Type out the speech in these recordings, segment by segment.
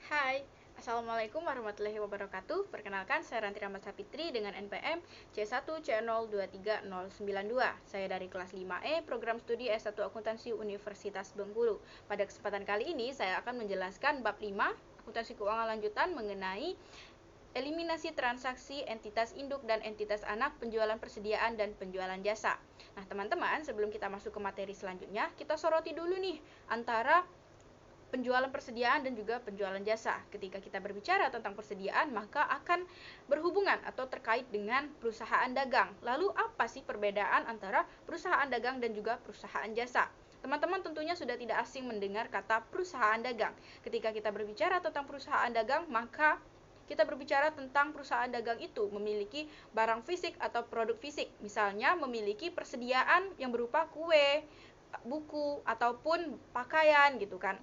Hai, Assalamualaikum warahmatullahi wabarakatuh. Perkenalkan, saya Ranti Rahmat Sapitri dengan NPM C1C023092. Saya dari kelas 5E, Program Studi S1 Akuntansi Universitas Bengkulu. Pada kesempatan kali ini, saya akan menjelaskan bab 5, Akuntansi Keuangan Lanjutan mengenai eliminasi transaksi entitas induk dan entitas anak, penjualan persediaan, dan penjualan jasa. Nah, teman-teman, sebelum kita masuk ke materi selanjutnya, kita soroti dulu nih antara penjualan persediaan dan juga penjualan jasa. Ketika kita berbicara tentang persediaan, maka akan berhubungan atau terkait dengan perusahaan dagang. Lalu apa sih perbedaan antara perusahaan dagang dan juga perusahaan jasa? Teman-teman tentunya sudah tidak asing mendengar kata perusahaan dagang. Ketika kita berbicara tentang perusahaan dagang, maka kita berbicara tentang perusahaan dagang itu memiliki barang fisik atau produk fisik. Misalnya memiliki persediaan yang berupa kue, buku, ataupun pakaian gitu kan.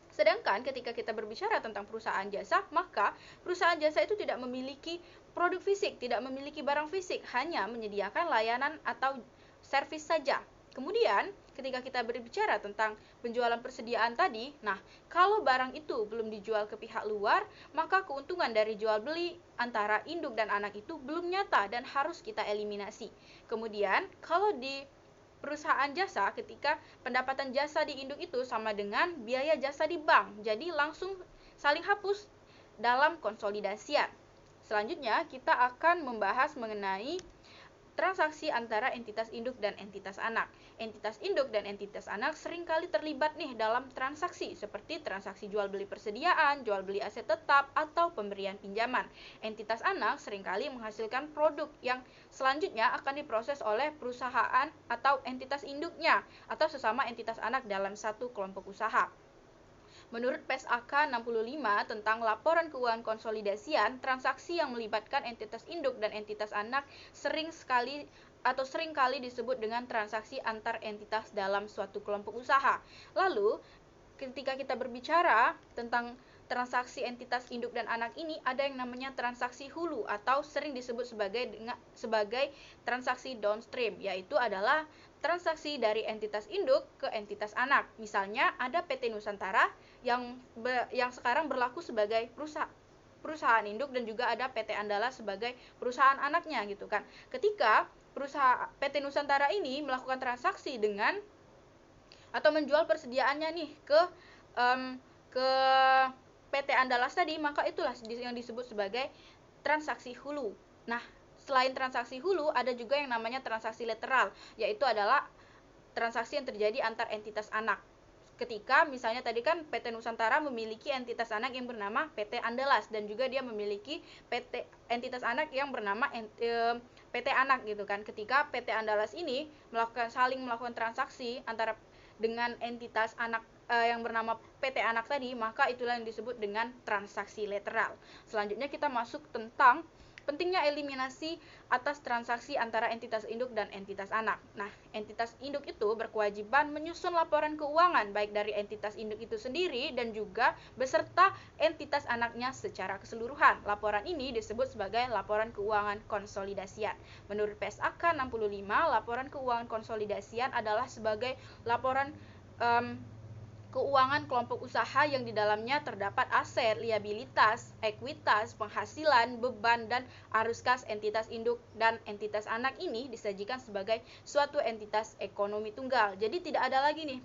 Sedangkan ketika kita berbicara tentang perusahaan jasa, maka perusahaan jasa itu tidak memiliki produk fisik, tidak memiliki barang fisik, hanya menyediakan layanan atau servis saja. Kemudian, ketika kita berbicara tentang penjualan persediaan tadi, nah, kalau barang itu belum dijual ke pihak luar, maka keuntungan dari jual beli antara induk dan anak itu belum nyata dan harus kita eliminasi. Kemudian, kalau di perusahaan jasa, ketika pendapatan jasa di induk itu sama dengan biaya jasa di bank, jadi langsung saling hapus dalam konsolidasian. Selanjutnya kita akan membahas mengenai transaksi antara entitas induk dan entitas anak. Entitas induk dan entitas anak seringkali terlibat nih dalam transaksi seperti transaksi jual beli persediaan, jual beli aset tetap, atau pemberian pinjaman. Entitas anak seringkali menghasilkan produk yang selanjutnya akan diproses oleh perusahaan atau entitas induknya atau sesama entitas anak dalam satu kelompok usaha. Menurut PSAK 65 tentang laporan keuangan konsolidasian, transaksi yang melibatkan entitas induk dan entitas anak sering kali disebut dengan transaksi antar entitas dalam suatu kelompok usaha. Lalu, ketika kita berbicara tentang transaksi entitas induk dan anak ini, ada yang namanya transaksi hulu atau sering disebut sebagai transaksi downstream, yaitu adalah transaksi dari entitas induk ke entitas anak. Misalnya ada PT Nusantara yang sekarang berlaku sebagai perusahaan induk dan juga ada PT Andala sebagai perusahaan anaknya gitu kan. Ketika PT Nusantara ini melakukan transaksi dengan atau menjual persediaannya nih ke PT Andalas tadi, maka itulah yang disebut sebagai transaksi hulu. Nah, selain transaksi hulu, ada juga yang namanya transaksi lateral, yaitu adalah transaksi yang terjadi antar entitas anak. Ketika misalnya tadi kan PT Nusantara memiliki entitas anak yang bernama PT Andalas dan juga dia memiliki entitas anak yang bernama PT Anak gitu kan. Ketika PT Andalas ini saling melakukan transaksi antara dengan entitas anak yang bernama PT Anak tadi, maka itulah yang disebut dengan transaksi lateral. Selanjutnya kita masuk tentang pentingnya eliminasi atas transaksi antara entitas induk dan entitas anak. Nah, entitas induk itu berkewajiban menyusun laporan keuangan baik dari entitas induk itu sendiri dan juga beserta entitas anaknya secara keseluruhan. Laporan ini disebut sebagai laporan keuangan konsolidasian. Menurut PSAK 65, laporan keuangan konsolidasian adalah sebagai laporan keuangan kelompok usaha yang di dalamnya terdapat aset, liabilitas, ekuitas, penghasilan, beban, dan arus kas entitas induk dan entitas anak ini disajikan sebagai suatu entitas ekonomi tunggal. Jadi tidak ada lagi nih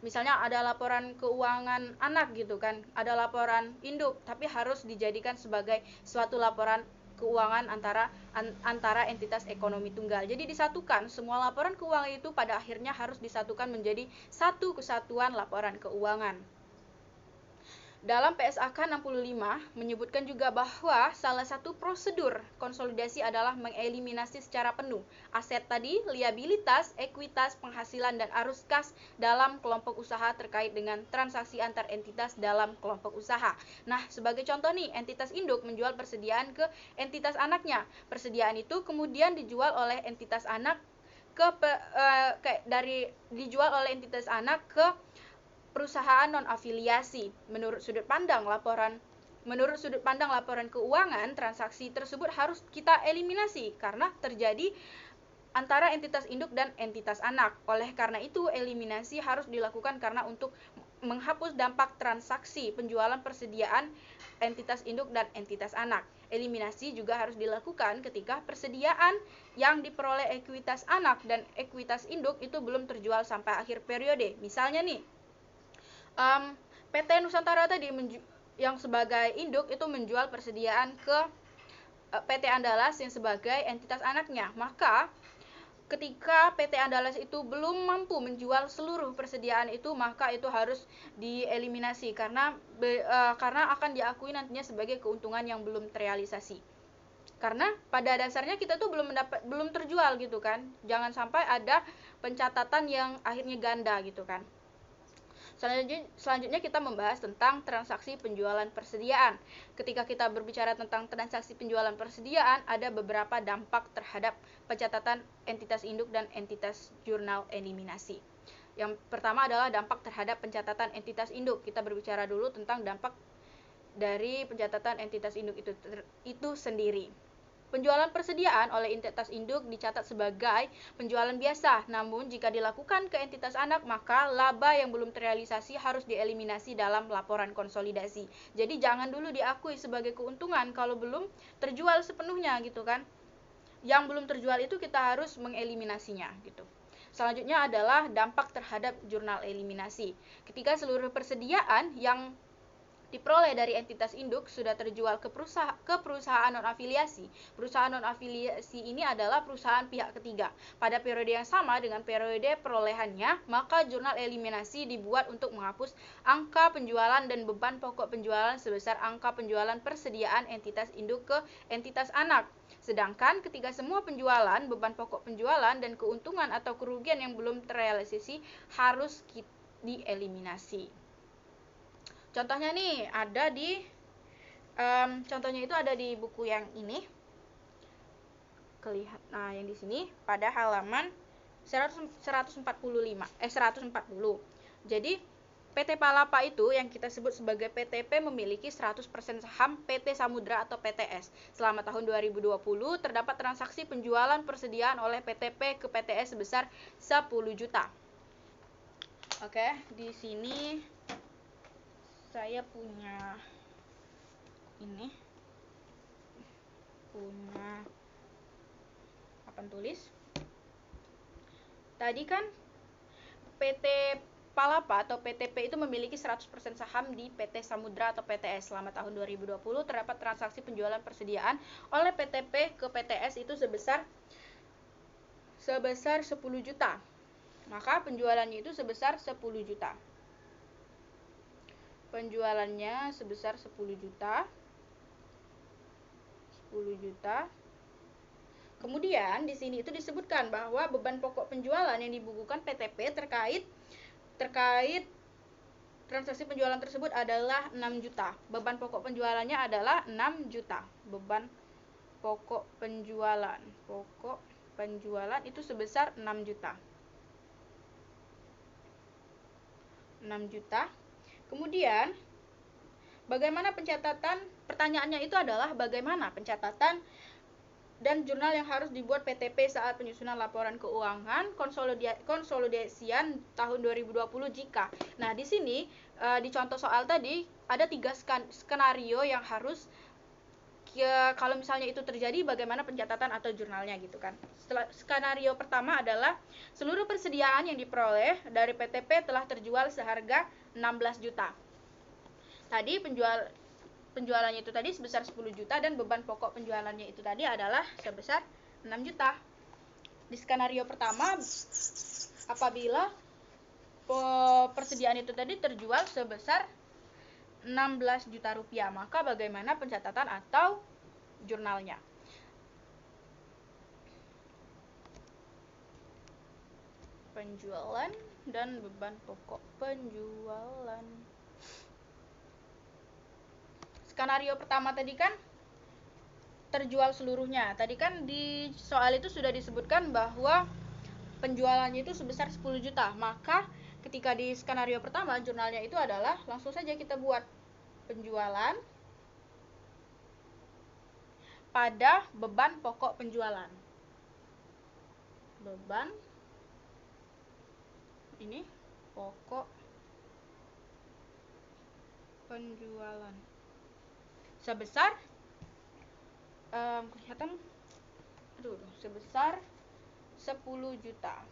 misalnya ada laporan keuangan anak gitu kan, ada laporan induk, tapi harus dijadikan sebagai suatu laporan keuangan antara entitas ekonomi tunggal. Jadi disatukan, semua laporan keuangan itu pada akhirnya harus disatukan menjadi satu kesatuan laporan keuangan. Dalam PSAK 65 menyebutkan juga bahwa salah satu prosedur konsolidasi adalah mengeliminasi secara penuh aset tadi, liabilitas, ekuitas, penghasilan, dan arus kas dalam kelompok usaha terkait dengan transaksi antar entitas dalam kelompok usaha. Nah, sebagai contoh nih, entitas induk menjual persediaan ke entitas anaknya. Persediaan itu kemudian dijual oleh entitas anak dijual oleh entitas anak ke perusahaan non-afiliasi. Menurut sudut pandang laporan keuangan, transaksi tersebut harus kita eliminasi karena terjadi antara entitas induk dan entitas anak. Oleh karena itu, eliminasi harus dilakukan karena untuk menghapus dampak transaksi penjualan persediaan entitas induk dan entitas anak. Eliminasi juga harus dilakukan ketika persediaan yang diperoleh ekuitas anak dan ekuitas induk itu belum terjual sampai akhir periode. Misalnya nih, PT Nusantara tadi yang sebagai induk itu menjual persediaan ke PT Andalas yang sebagai entitas anaknya. Maka ketika PT Andalas itu belum mampu menjual seluruh persediaan itu, maka itu harus dieliminasi karena akan diakui nantinya sebagai keuntungan yang belum terrealisasi. Karena pada dasarnya kita tuh belum terjual gitu kan. Jangan sampai ada pencatatan yang akhirnya ganda gitu kan. Selanjutnya kita membahas tentang transaksi penjualan persediaan. Ketika kita berbicara tentang transaksi penjualan persediaan, ada beberapa dampak terhadap pencatatan entitas induk dan entitas jurnal eliminasi. Yang pertama adalah dampak terhadap pencatatan entitas induk. Kita berbicara dulu tentang dampak dari pencatatan entitas induk itu sendiri. Penjualan persediaan oleh entitas induk dicatat sebagai penjualan biasa, namun jika dilakukan ke entitas anak, maka laba yang belum terrealisasi harus dieliminasi dalam laporan konsolidasi. Jadi jangan dulu diakui sebagai keuntungan kalau belum terjual sepenuhnya gitu kan. Yang belum terjual itu kita harus mengeliminasinya gitu. Selanjutnya adalah dampak terhadap jurnal eliminasi. Ketika seluruh persediaan yang diperoleh dari entitas induk sudah terjual ke perusahaan non-afiliasi. Perusahaan non-afiliasi ini adalah perusahaan pihak ketiga. Pada periode yang sama dengan periode perolehannya, maka jurnal eliminasi dibuat untuk menghapus angka penjualan dan beban pokok penjualan sebesar angka penjualan persediaan entitas induk ke entitas anak. Sedangkan ketika semua penjualan, beban pokok penjualan, dan keuntungan atau kerugian yang belum terrealisasi harus dieliminasi. Contohnya nih ada di contohnya itu ada di buku yang ini. Nah, yang di sini pada halaman 140. Jadi PT Palapa itu yang kita sebut sebagai PTP memiliki 100% saham PT Samudra atau PTS. Selama tahun 2020 terdapat transaksi penjualan persediaan oleh PTP ke PTS sebesar 10 juta. Oke, di sini saya punya papan tulis. Tadi kan PT Palapa atau PTP itu memiliki 100% saham di PT Samudra atau PTS. Selama tahun 2020 terdapat transaksi penjualan persediaan oleh PTP ke PTS itu sebesar 10 juta. Maka penjualannya itu sebesar 10 juta. Penjualannya sebesar 10 juta. Kemudian di sini itu disebutkan bahwa beban pokok penjualan yang dibukukan PTP terkait transaksi penjualan tersebut adalah 6 juta. Beban pokok penjualannya adalah 6 juta. Beban pokok penjualan itu sebesar 6 juta. 6 juta. Kemudian bagaimana pencatatan? Pertanyaannya itu adalah bagaimana pencatatan dan jurnal yang harus dibuat PTP saat penyusunan laporan keuangan konsolidasian tahun 2020 jika. Nah, di sini di contoh soal tadi ada 3 skenario yang harus kalau misalnya itu terjadi bagaimana pencatatan atau jurnalnya gitu kan. Skenario pertama adalah seluruh persediaan yang diperoleh dari PTP telah terjual seharga 16 juta. Tadi penjualannya itu tadi sebesar 10 juta dan beban pokok penjualannya itu tadi adalah sebesar 6 juta. Di skenario pertama, apabila persediaan itu tadi terjual sebesar 16 juta rupiah, maka bagaimana pencatatan atau jurnalnya? Penjualan dan beban pokok penjualan. Skenario pertama tadi kan terjual seluruhnya. Tadi kan di soal itu sudah disebutkan bahwa penjualannya itu sebesar 10 juta. Maka ketika di skenario pertama jurnalnya itu adalah langsung saja kita buat penjualan pada beban pokok penjualan. Beban ini pokok penjualan sebesar kelihatan sebesar 10 juta.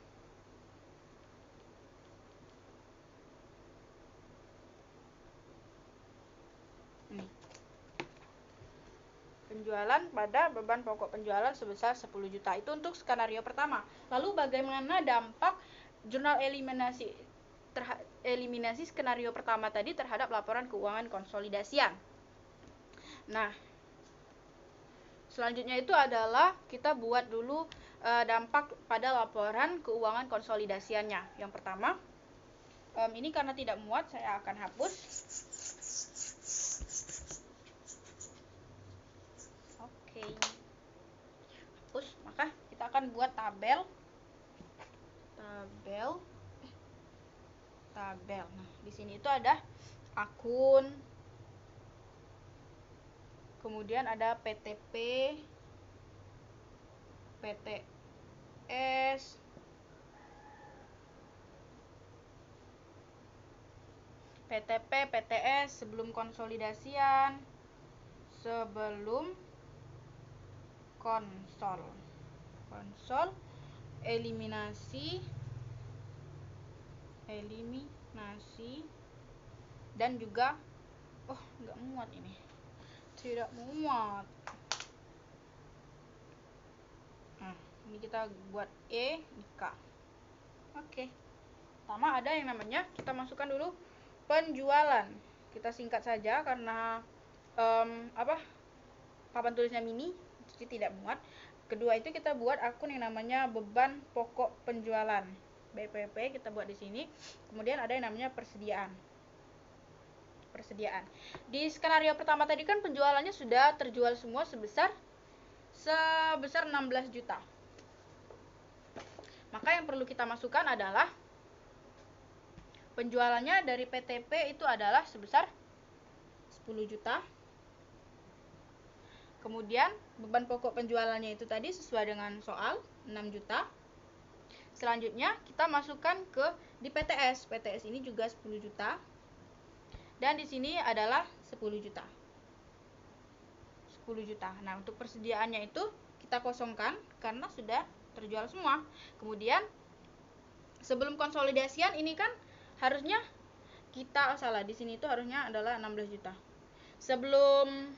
Ini. Penjualan pada beban pokok penjualan sebesar 10 juta. Itu untuk skenario pertama. Lalu bagaimana dampak jurnal eliminasi skenario pertama tadi terhadap laporan keuangan konsolidasian? Nah, selanjutnya itu adalah kita buat dulu dampak pada laporan keuangan konsolidasiannya. Yang pertama, ini karena tidak muat, saya akan hapus. Oke, hapus. Maka kita akan buat tabel. Nah, di sini itu ada akun, kemudian ada PTP, PTS, PTS sebelum konsolidasian, sebelum konsol, eliminasi, dan juga nggak muat ini, tidak muat. Nah, ini kita buat E, ini K. Oke. Pertama ada yang namanya, kita masukkan dulu penjualan. Kita singkat saja karena papan tulisnya mini, jadi tidak muat. Kedua itu kita buat akun yang namanya beban pokok penjualan, BPP, kita buat di sini. Kemudian ada yang namanya persediaan. Di skenario pertama tadi kan penjualannya sudah terjual semua sebesar 16 juta. Maka yang perlu kita masukkan adalah penjualannya dari PTP itu adalah sebesar 10 juta. Kemudian beban pokok penjualannya itu tadi sesuai dengan soal 6 juta. Selanjutnya kita masukkan di PTS. PTS ini juga 10 juta. Dan di sini adalah 10 juta. Nah, untuk persediaannya itu kita kosongkan karena sudah terjual semua. Kemudian sebelum konsolidasian ini kan harusnya kita di sini itu harusnya adalah 16 juta. Sebelum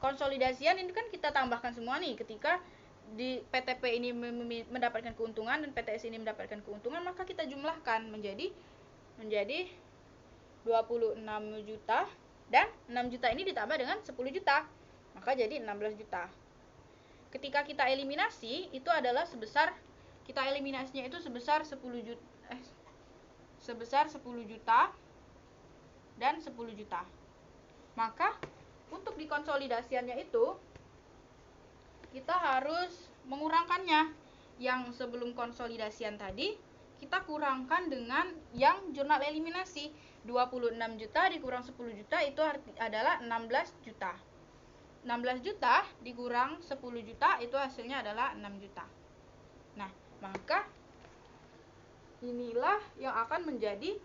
konsolidasian ini kan kita tambahkan semua nih, ketika di PTP ini mendapatkan keuntungan dan PTS ini mendapatkan keuntungan, maka kita jumlahkan menjadi 26 juta, dan 6 juta ini ditambah dengan 10 juta, maka jadi 16 juta. Ketika kita eliminasi, itu adalah kita eliminasinya itu sebesar 10 juta dan 10 juta. Maka untuk dikonsolidasiannya itu kita harus mengurangkannya. Yang sebelum konsolidasian tadi kita kurangkan dengan yang jurnal eliminasi. 26 juta dikurang 10 juta itu adalah 16 juta. 16 juta dikurang 10 juta itu hasilnya adalah 6 juta. Nah, maka inilah yang akan menjadi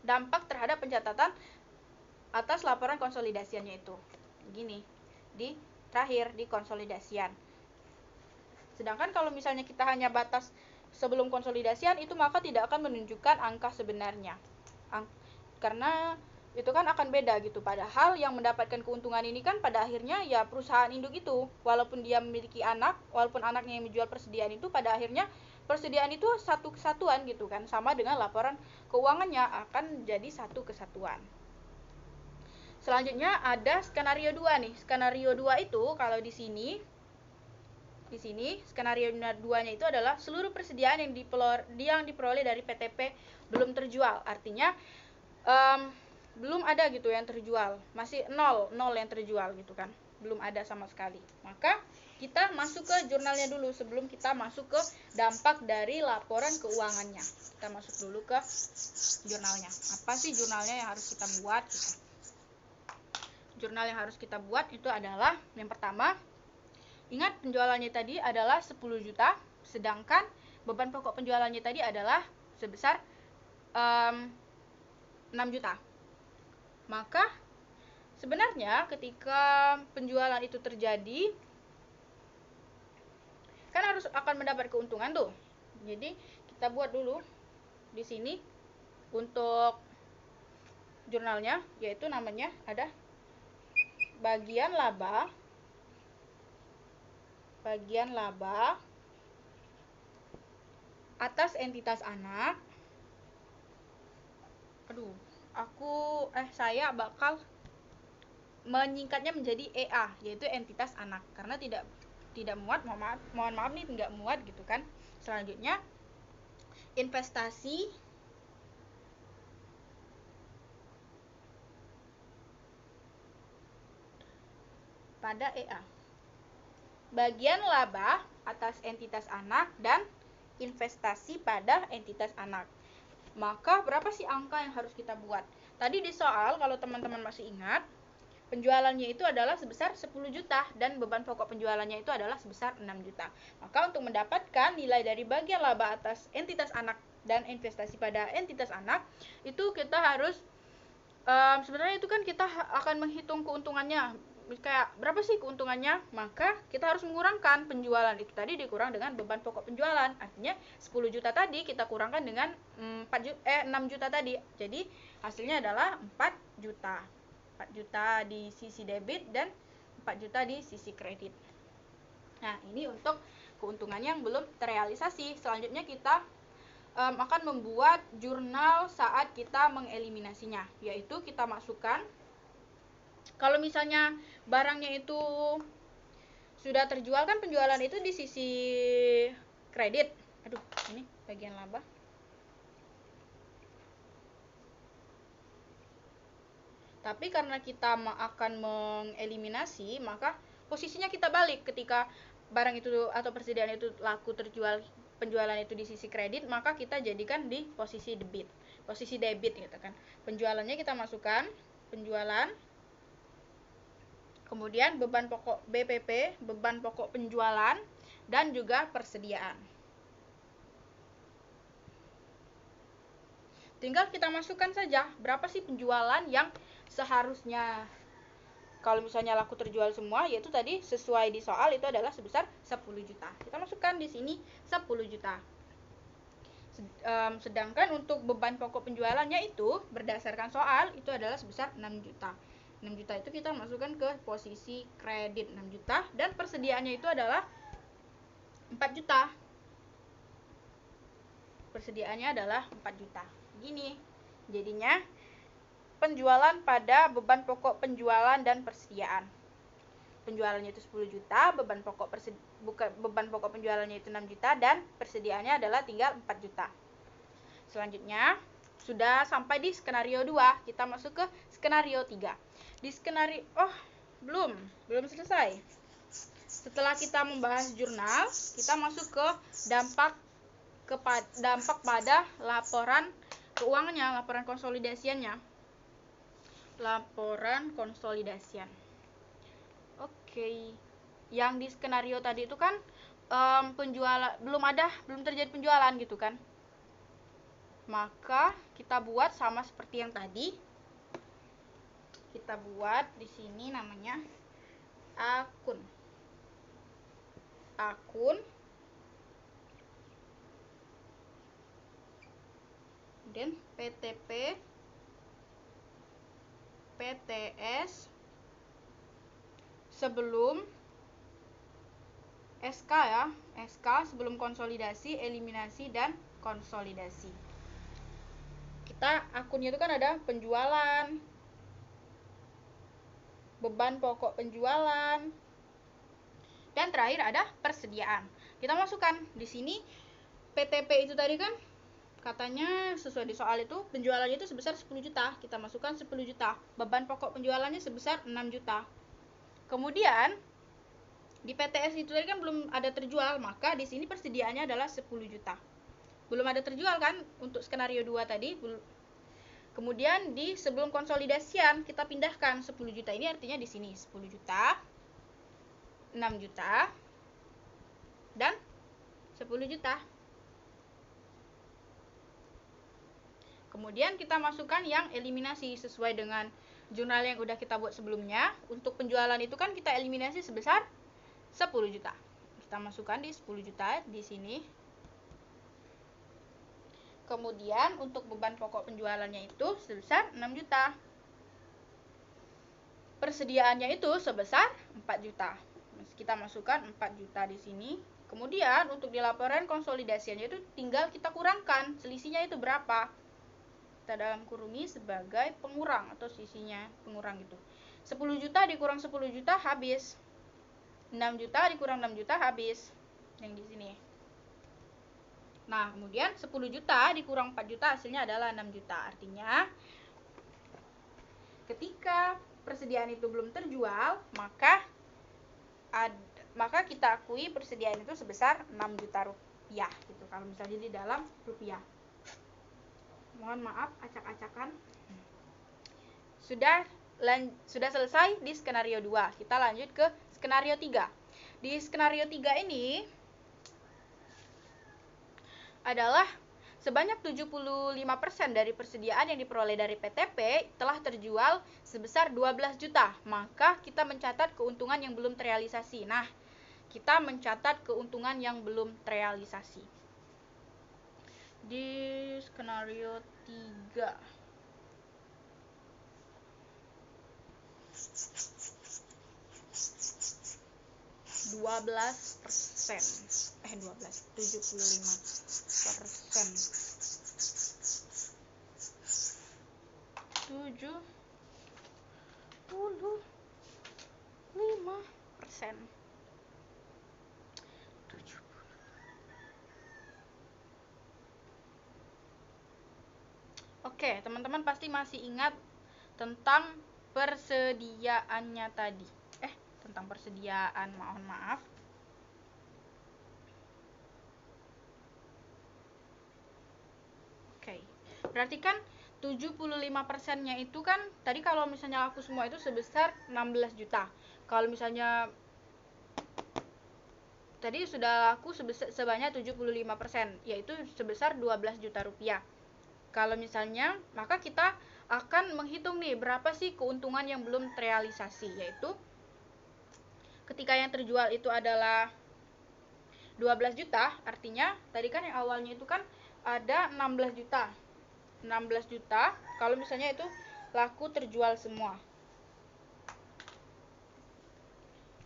dampak terhadap pencatatan atas laporan konsolidasiannya itu. Begini, di terakhir di konsolidasian. Sedangkan kalau misalnya kita hanya batas sebelum konsolidasian, itu maka tidak akan menunjukkan angka sebenarnya. Karena itu kan akan beda gitu. Padahal yang mendapatkan keuntungan ini kan pada akhirnya ya perusahaan induk itu. Walaupun dia memiliki anak, walaupun anaknya yang menjual persediaan itu, pada akhirnya persediaan itu satu kesatuan gitu kan. Sama dengan laporan keuangannya akan jadi satu kesatuan. Selanjutnya ada skenario 2 nih. Skenario 2 itu kalau di sini skenario 2-nya itu adalah seluruh persediaan yang diperoleh dari PTP belum terjual. Artinya belum ada gitu yang terjual, masih nol yang terjual gitu kan, belum ada sama sekali. Maka kita masuk ke jurnalnya dulu sebelum kita masuk ke dampak dari laporan keuangannya. Kita masuk dulu ke jurnalnya. Apa sih jurnalnya yang harus kita buat gitu. Jurnal yang harus kita buat itu adalah yang pertama, ingat penjualannya tadi adalah 10 juta, sedangkan beban pokok penjualannya tadi adalah sebesar 6 juta. Maka sebenarnya ketika penjualan itu terjadi, kan harus akan mendapat keuntungan tuh. Jadi kita buat dulu di sini untuk jurnalnya, yaitu namanya ada bagian laba atas entitas anak. Saya bakal menyingkatnya menjadi EA, yaitu entitas anak, karena tidak muat, mohon maaf nih, nggak muat gitu kan. Selanjutnya investasi pada EA, bagian laba atas entitas anak dan investasi pada entitas anak. Maka berapa sih angka yang harus kita buat? Tadi di soal, kalau teman-teman masih ingat, penjualannya itu adalah sebesar 10 juta dan beban pokok penjualannya itu adalah sebesar 6 juta. Maka untuk mendapatkan nilai dari bagian laba atas entitas anak dan investasi pada entitas anak, itu kita harus sebenarnya itu kan kita akan menghitung keuntungannya. Kayak berapa sih keuntungannya? Maka kita harus mengurangkan penjualan itu tadi dikurang dengan beban pokok penjualan. Artinya 10 juta tadi kita kurangkan dengan 6 juta tadi. Jadi hasilnya adalah 4 juta. 4 juta di sisi debit dan 4 juta di sisi kredit. Nah, ini untuk keuntungannya yang belum terrealisasi. Selanjutnya kita akan membuat jurnal saat kita mengeliminasinya, yaitu kita masukkan, kalau misalnya barangnya itu sudah terjual, kan penjualan itu di sisi kredit. Ini bagian laba. Tapi karena kita akan mengeliminasi, maka posisinya kita balik. Ketika barang itu atau persediaan itu laku terjual, penjualan itu di sisi kredit, maka kita jadikan di posisi debit gitu kan. Penjualannya kita masukkan penjualan, kemudian beban pokok BPP, beban pokok penjualan, dan juga persediaan. Tinggal kita masukkan saja berapa sih penjualan yang seharusnya, kalau misalnya laku terjual semua, yaitu tadi sesuai di soal itu adalah sebesar 10 juta. Kita masukkan di sini 10 juta. Sedangkan untuk beban pokok penjualannya itu berdasarkan soal itu adalah sebesar 6 juta. 6 juta itu kita masukkan ke posisi kredit 6 juta dan persediaannya itu adalah 4 juta. Persediaannya adalah 4 juta. Gini. Jadinya penjualan pada beban pokok penjualan dan persediaan. Penjualannya itu 10 juta, beban pokok penjualannya itu 6 juta dan persediaannya adalah tinggal 4 juta. Selanjutnya sudah sampai di skenario 2, kita masuk ke skenario 3. Di skenario belum selesai. Setelah kita membahas jurnal, kita masuk ke dampak pada laporan keuangannya, laporan konsolidasiannya. Laporan konsolidasian. Oke. Yang di skenario tadi itu kan penjualan belum terjadi penjualan gitu kan. Maka kita buat sama seperti yang tadi. Kita buat di sini namanya akun. Dan PTP, PTS sebelum SK ya, SK sebelum konsolidasi, eliminasi, dan konsolidasi. Kita akunnya itu kan ada penjualan, beban pokok penjualan, dan terakhir ada persediaan. Kita masukkan di sini PTP itu tadi kan katanya sesuai di soal itu penjualannya itu sebesar 10 juta. Kita masukkan 10 juta. Beban pokok penjualannya sebesar 6 juta. Kemudian di PTS itu tadi kan belum ada terjual, maka di sini persediaannya adalah 10 juta. Belum ada terjual kan untuk skenario 2 tadi. Kemudian di sebelum konsolidasian kita pindahkan 10 juta ini, artinya di sini 10 juta, 6 juta, dan 10 juta. Kemudian kita masukkan yang eliminasi sesuai dengan jurnal yang udah kita buat sebelumnya. Untuk penjualan itu kan kita eliminasi sebesar 10 juta. Kita masukkan di 10 juta di sini. Kemudian untuk beban pokok penjualannya itu sebesar 6 juta. Persediaannya itu sebesar 4 juta. Kita masukkan 4 juta di sini. Kemudian untuk di laporan konsolidasinya itu tinggal kita kurangkan selisihnya itu berapa. Kita dalam kurungi sebagai pengurang atau sisinya pengurang gitu. 10 juta dikurang 10 juta habis. 6 juta dikurang 6 juta habis. Yang di sini. Nah, kemudian 10 juta dikurang 4 juta hasilnya adalah 6 juta. Artinya ketika persediaan itu belum terjual, maka kita akui persediaan itu sebesar 6 juta rupiah gitu. Kalau misalnya di dalam rupiah. Mohon maaf acak-acakan. Sudah selesai di skenario 2. Kita lanjut ke skenario 3. Di skenario 3 ini adalah sebanyak 75% dari persediaan yang diperoleh dari PTP telah terjual sebesar 12 juta. Maka kita mencatat keuntungan yang belum terrealisasi. Nah, kita mencatat keuntungan yang belum terrealisasi. Di skenario 3 75%. 75%. Oke, teman-teman pasti masih ingat tentang persediaannya tadi. Tentang persediaan, mohon maaf. Oke, berarti kan 75%-nya itu kan tadi kalau misalnya laku semua itu sebesar 16 juta. Kalau misalnya tadi sudah laku sebanyak 75%, yaitu sebesar 12 juta rupiah. Kalau misalnya, maka kita akan menghitung nih berapa sih keuntungan yang belum terrealisasi, yaitu ketika yang terjual itu adalah 12 juta, artinya tadi kan yang awalnya itu kan ada 16 juta. 16 juta, kalau misalnya itu laku terjual semua.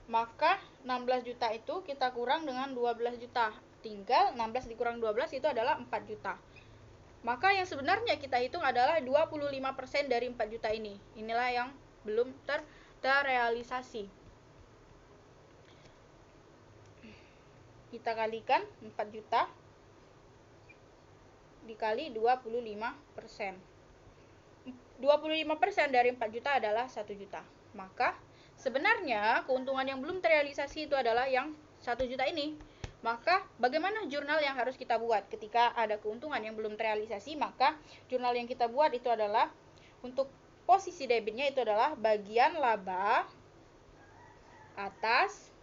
Maka 16 juta itu kita kurang dengan 12 juta. Tinggal 16 dikurang 12 itu adalah 4 juta. Maka yang sebenarnya kita hitung adalah 25% dari 4 juta ini. Inilah yang belum terrealisasi. Kita kalikan 4 juta dikali 25%. 25% dari 4 juta adalah 1 juta. Maka sebenarnya keuntungan yang belum terrealisasi itu adalah yang 1 juta ini. Maka bagaimana jurnal yang harus kita buat ketika ada keuntungan yang belum terrealisasi? Maka jurnal yang kita buat itu adalah untuk posisi debitnya itu adalah bagian laba atas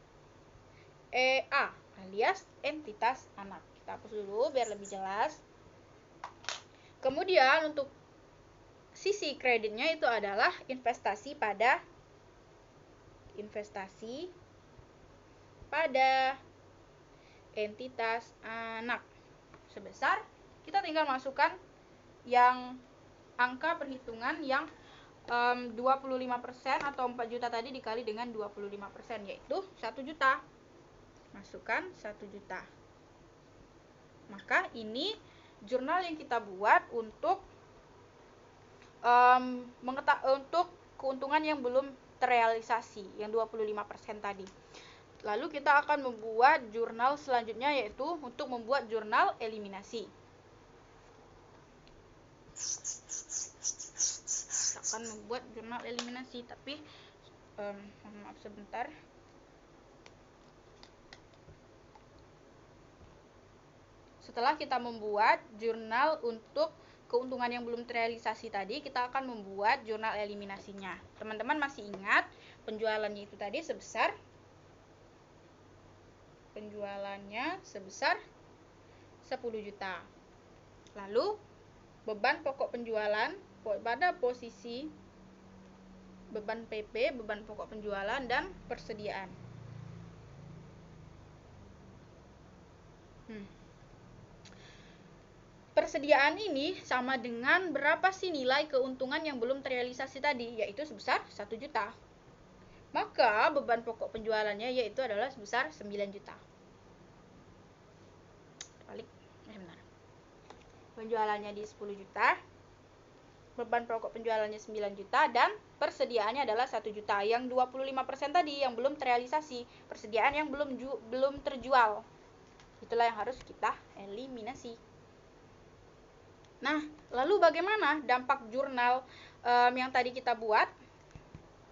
EA alias entitas anak. Kita hapus dulu biar lebih jelas. Kemudian untuk sisi kreditnya itu adalah investasi pada entitas anak sebesar, kita tinggal masukkan yang angka perhitungan yang 25% atau 4 juta tadi dikali dengan 25%, yaitu 1 juta. Masukkan 1 juta. Maka ini jurnal yang kita buat untuk untuk keuntungan yang belum terrealisasi, yang 25% tadi. Lalu kita akan membuat jurnal selanjutnya, yaitu untuk membuat jurnal eliminasi. Kita akan membuat jurnal eliminasi, tapi mohon maaf sebentar. Setelah kita membuat jurnal untuk keuntungan yang belum terrealisasi tadi, kita akan membuat jurnal eliminasinya. Teman-teman masih ingat penjualannya itu tadi sebesar 10 juta. Lalu beban pokok penjualan pada posisi beban PP, beban pokok penjualan, dan persediaan. Persediaan ini sama dengan berapa sih nilai keuntungan yang belum terrealisasi tadi, yaitu sebesar 1 juta. Maka beban pokok penjualannya yaitu adalah sebesar 9 juta. Balik, benar. Penjualannya di 10 juta, beban pokok penjualannya 9 juta, dan persediaannya adalah 1 juta. Yang 25% tadi yang belum terrealisasi, persediaan yang belum terjual. Itulah yang harus kita eliminasi. Nah, lalu bagaimana dampak jurnal yang tadi kita buat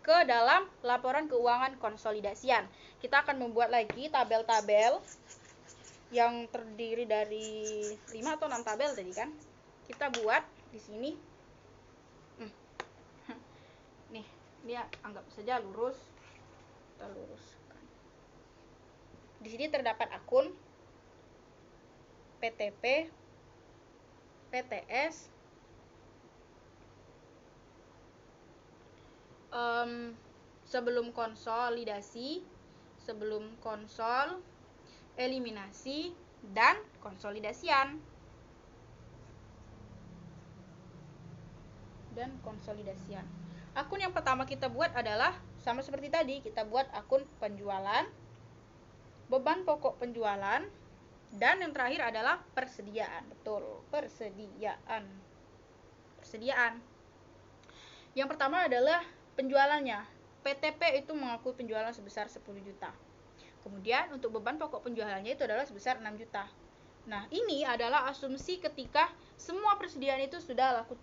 ke dalam laporan keuangan konsolidasian? Kita akan membuat lagi tabel-tabel yang terdiri dari 5 atau 6 tabel tadi kan. Kita buat di sini. Nih, dia anggap saja lurus. Kita luruskan. Di sini terdapat akun PTP, PTS, sebelum konsolidasi, sebelum konsol, eliminasi, dan konsolidasian. Akun yang pertama kita buat adalah sama seperti tadi, kita buat akun penjualan, beban pokok penjualan, dan yang terakhir adalah persediaan. Betul, persediaan. Yang pertama adalah penjualannya. PTP itu mengakui penjualan sebesar 10 juta. Kemudian untuk beban pokok penjualannya itu adalah sebesar 6 juta. Nah, ini adalah asumsi ketika semua persediaan itu sudah laku.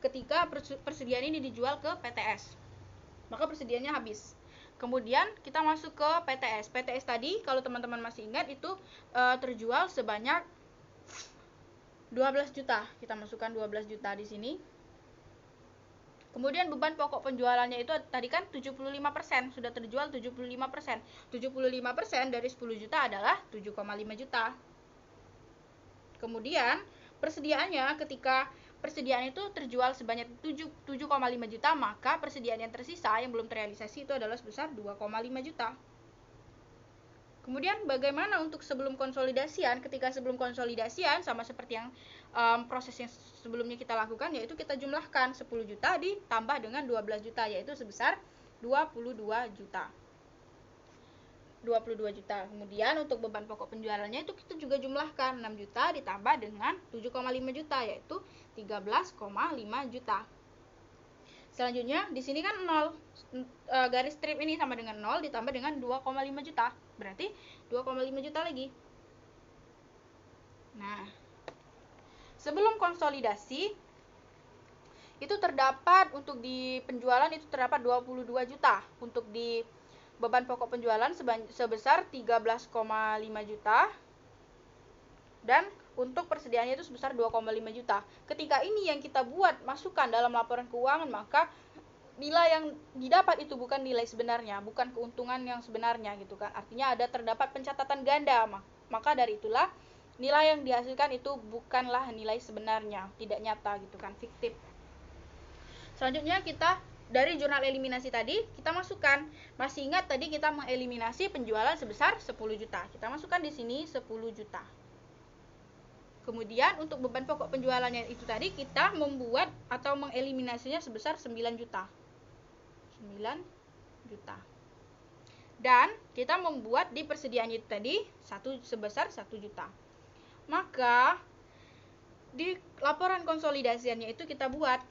Ketika persediaan ini dijual ke PTS, maka persediaannya habis. Kemudian kita masuk ke PTS. PTS tadi kalau teman-teman masih ingat itu terjual sebanyak 12 juta. Kita masukkan 12 juta di sini. Kemudian beban pokok penjualannya itu tadi kan 75%, sudah terjual 75%. 75% dari 10 juta adalah 7,5 juta. Kemudian persediaannya, ketika persediaan itu terjual sebanyak 7,5 juta, maka persediaan yang tersisa yang belum terrealisasi itu adalah sebesar 2,5 juta. Kemudian bagaimana untuk sebelum konsolidasian? Ketika sebelum konsolidasian sama seperti yang proses yang sebelumnya kita lakukan, yaitu kita jumlahkan 10 juta ditambah dengan 12 juta, yaitu sebesar 22 juta. 22 juta. Kemudian untuk beban pokok penjualannya itu kita juga jumlahkan 6 juta ditambah dengan 7,5 juta, yaitu 13,5 juta. Selanjutnya di sini kan 0, garis strip ini sama dengan 0 ditambah dengan 2,5 juta, berarti 2,5 juta lagi. Nah, sebelum konsolidasi itu terdapat untuk di penjualan itu terdapat 22 juta, untuk di beban pokok penjualan sebesar 13,5 juta, dan untuk persediaannya itu sebesar 2,5 juta. Ketika ini yang kita buat masukkan dalam laporan keuangan, maka nilai yang didapat itu bukan nilai sebenarnya, bukan keuntungan yang sebenarnya gitu kan. Artinya ada terdapat pencatatan ganda. Maka dari itulah nilai yang dihasilkan itu bukanlah nilai sebenarnya, tidak nyata gitu kan, fiktif. Selanjutnya kita dari jurnal eliminasi tadi kita masukkan, masih ingat tadi kita mengeliminasi penjualan sebesar 10 juta. Kita masukkan di sini 10 juta. Kemudian untuk beban pokok penjualannya itu tadi kita membuat atau mengeliminasinya sebesar 9 juta. 9 juta. Dan kita membuat di persediaan itu tadi sebesar 1 juta. Maka di laporan konsolidasiannya itu kita buat,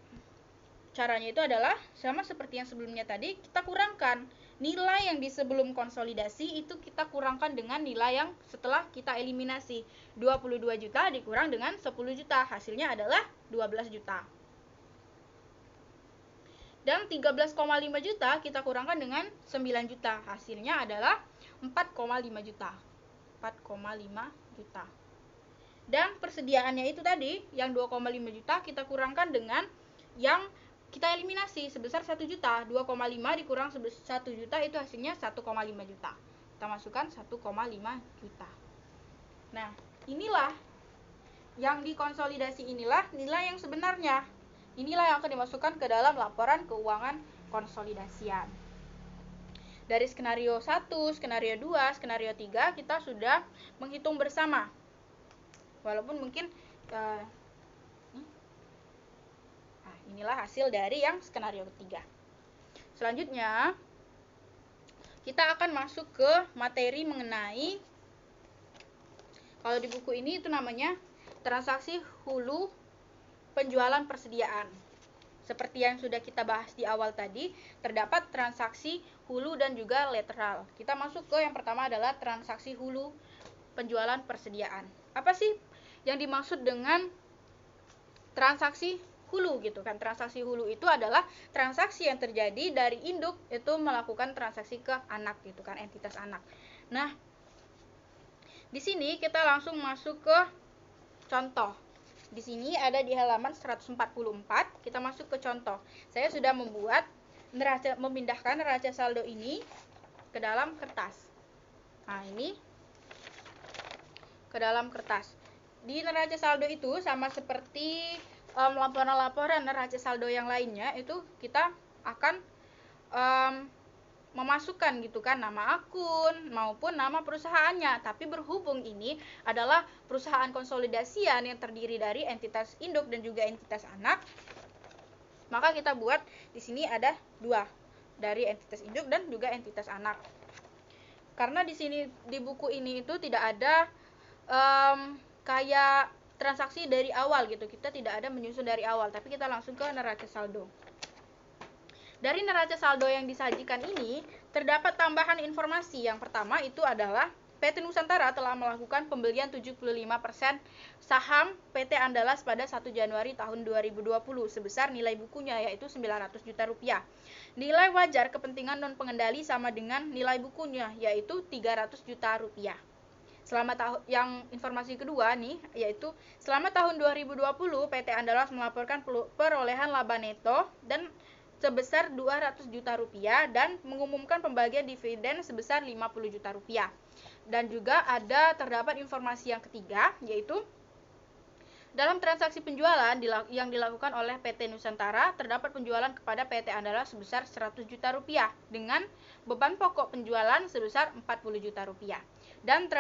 caranya itu adalah sama seperti yang sebelumnya tadi, kita kurangkan nilai yang di sebelum konsolidasi itu kita kurangkan dengan nilai yang setelah kita eliminasi. 22 juta dikurang dengan 10 juta, hasilnya adalah 12 juta. Dan 13,5 juta kita kurangkan dengan 9 juta, hasilnya adalah 4,5 juta. 4,5 juta. Dan persediaannya itu tadi yang 2,5 juta kita kurangkan dengan yang kita eliminasi sebesar 1 juta. 2,5 dikurang 1 juta itu hasilnya 1,5 juta. Kita masukkan 1,5 juta. Nah, inilah yang dikonsolidasi inilah nilai yang sebenarnya. Inilah yang akan dimasukkan ke dalam laporan keuangan konsolidasian. Dari skenario 1, skenario 2, skenario 3 kita sudah menghitung bersama. Walaupun mungkin inilah hasil dari yang skenario ketiga. Selanjutnya kita akan masuk ke materi mengenai, kalau di buku ini itu namanya transaksi hulu penjualan persediaan. Seperti yang sudah kita bahas di awal tadi, terdapat transaksi hulu dan juga lateral. Kita masuk ke yang pertama adalah transaksi hulu penjualan persediaan. Apa sih yang dimaksud dengan transaksi hulu gitu kan? Transaksi hulu itu adalah transaksi yang terjadi dari induk itu melakukan transaksi ke anak gitu kan, entitas anak. Nah, di sini kita langsung masuk ke contoh. Di sini ada di halaman 144, kita masuk ke contoh. Saya sudah memindahkan neraca saldo ini ke dalam kertas. Nah, ini ke dalam kertas. Di neraca saldo itu sama seperti laporan-laporan neraca saldo yang lainnya, itu kita akan memasukkan gitu kan nama akun maupun nama perusahaannya. Tapi berhubung ini adalah perusahaan konsolidasian yang terdiri dari entitas induk dan juga entitas anak, maka kita buat di sini ada dua, dari entitas induk dan juga entitas anak. Karena di sini di buku ini itu tidak ada kayak transaksi dari awal gitu, kita tidak ada menyusun dari awal, tapi kita langsung ke neraca saldo. Dari neraca saldo yang disajikan ini, terdapat tambahan informasi. Yang pertama itu adalah PT Nusantara telah melakukan pembelian 75% saham PT Andalas pada 1 Januari tahun 2020 sebesar nilai bukunya yaitu 900 juta rupiah. Nilai wajar kepentingan non pengendali sama dengan nilai bukunya yaitu 300 juta rupiah. Yang informasi kedua nih, yaitu selama tahun 2020 PT Andalas melaporkan perolehan laba neto dan sebesar 200 juta rupiah dan mengumumkan pembagian dividen sebesar 50 juta rupiah. Dan juga terdapat informasi yang ketiga, yaitu dalam transaksi penjualan yang dilakukan oleh PT Nusantara, terdapat penjualan kepada PT Andalas sebesar 100 juta rupiah dengan beban pokok penjualan sebesar 40 juta rupiah. Dan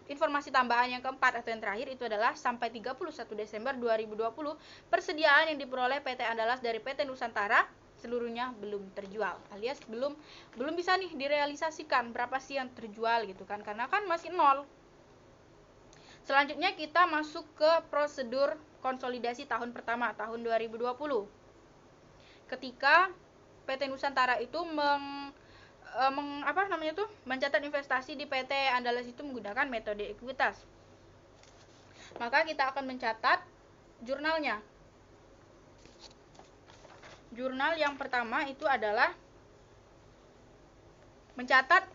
informasi tambahan yang keempat atau yang terakhir itu adalah sampai 31 Desember 2020 persediaan yang diperoleh PT Andalas dari PT Nusantara seluruhnya belum terjual, alias belum bisa nih direalisasikan berapa sih yang terjual gitu kan, karena kan masih nol. Selanjutnya kita masuk ke prosedur konsolidasi tahun pertama, tahun 2020. Ketika PT Nusantara itu mencatat investasi di PT Andalas itu menggunakan metode ekuitas. Maka kita akan mencatat jurnalnya. Jurnal yang pertama itu adalah mencatat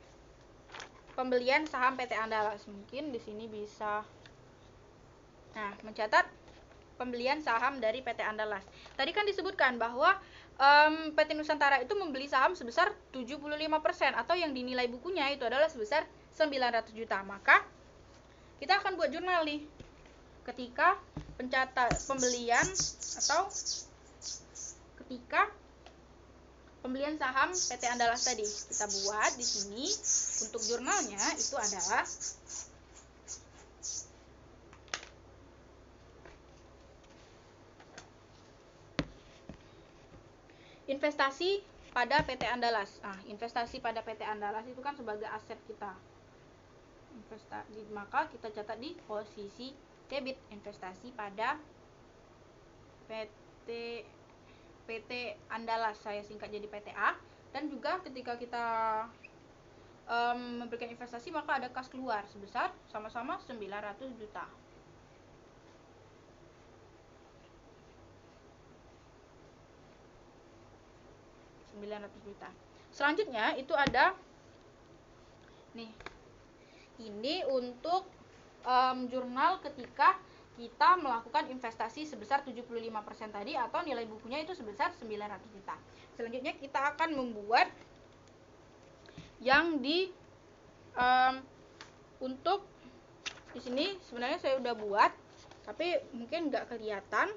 pembelian saham PT Andalas. Mungkin di sini bisa. Nah, mencatat pembelian saham dari PT Andalas. Tadi kan disebutkan bahwa PT Nusantara itu membeli saham sebesar 75% atau yang dinilai bukunya itu adalah sebesar 900 juta. Maka kita akan buat jurnal nih. Ketika pembelian saham PT Andalas tadi, kita buat di sini untuk jurnalnya itu adalah investasi pada PT Andalas. Nah, investasi pada PT Andalas itu kan sebagai aset kita. Maka kita catat di posisi debit investasi pada PT Andalas, saya singkat jadi PTA. Dan juga ketika kita memberikan investasi maka ada kas keluar sebesar sama-sama 900 juta. Selanjutnya itu ada nih, ini untuk jurnal ketika kita melakukan investasi sebesar 75% tadi atau nilai bukunya itu sebesar 900 juta. Selanjutnya kita akan membuat yang untuk di sini sebenarnya saya udah buat tapi mungkin nggak kelihatan,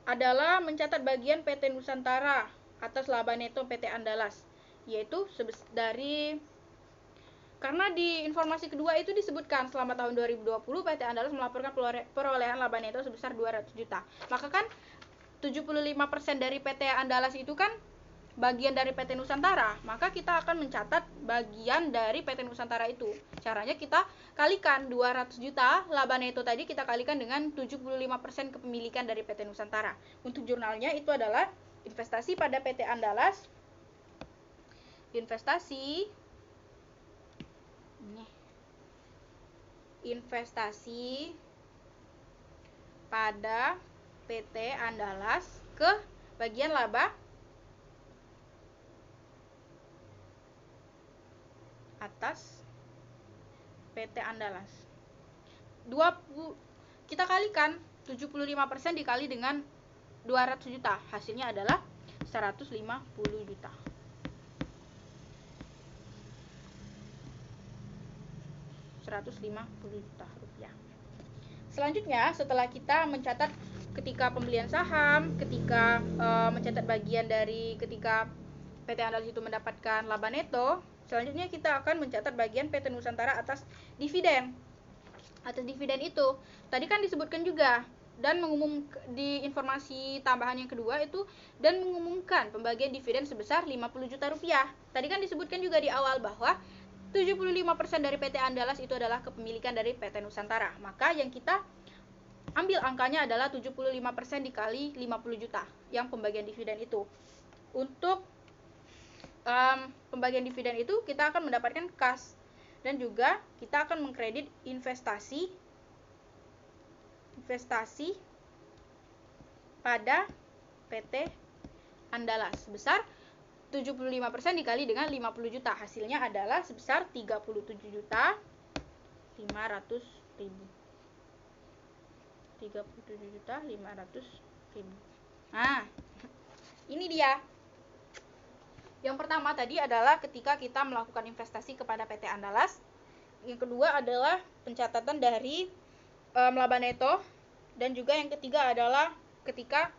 adalah mencatat bagian PT Nusantara atas laba neto PT Andalas, yaitu karena di informasi kedua itu disebutkan selama tahun 2020 PT Andalas melaporkan perolehan laba neto sebesar 200 juta. Maka kan 75% dari PT Andalas itu kan bagian dari PT Nusantara, maka kita akan mencatat bagian dari PT Nusantara itu. Caranya kita kalikan 200 juta laba neto tadi, kita kalikan dengan 75% kepemilikan dari PT Nusantara. Untuk jurnalnya itu adalah investasi pada PT Andalas, investasi pada PT Andalas ke bagian laba atas PT Andalas. Kita kalikan 75% dikali dengan 200 juta, hasilnya adalah 150 juta. 150 juta rupiah. Selanjutnya, setelah kita mencatat ketika pembelian saham, ketika mencatat bagian dari ketika PT Andalas itu mendapatkan laba neto, selanjutnya kita akan mencatat bagian PT Nusantara atas dividen. Atas dividen itu tadi kan disebutkan juga, dan di informasi tambahan yang kedua itu, dan mengumumkan pembagian dividen sebesar 50 juta rupiah. Tadi kan disebutkan juga di awal bahwa 75% dari PT Andalas itu adalah kepemilikan dari PT Nusantara. Maka yang kita ambil angkanya adalah 75% dikali 50 juta yang pembagian dividen itu. Untuk pembagian dividen itu kita akan mendapatkan kas, dan juga kita akan mengkredit investasi pada PT Andalas sebesar 75% dikali dengan 50 juta, hasilnya adalah sebesar 37 juta 500 ribu. 37 juta 500 ribu. Nah, ini dia. Yang pertama tadi adalah ketika kita melakukan investasi kepada PT Andalas. Yang kedua adalah pencatatan dari laba neto, dan juga yang ketiga adalah ketika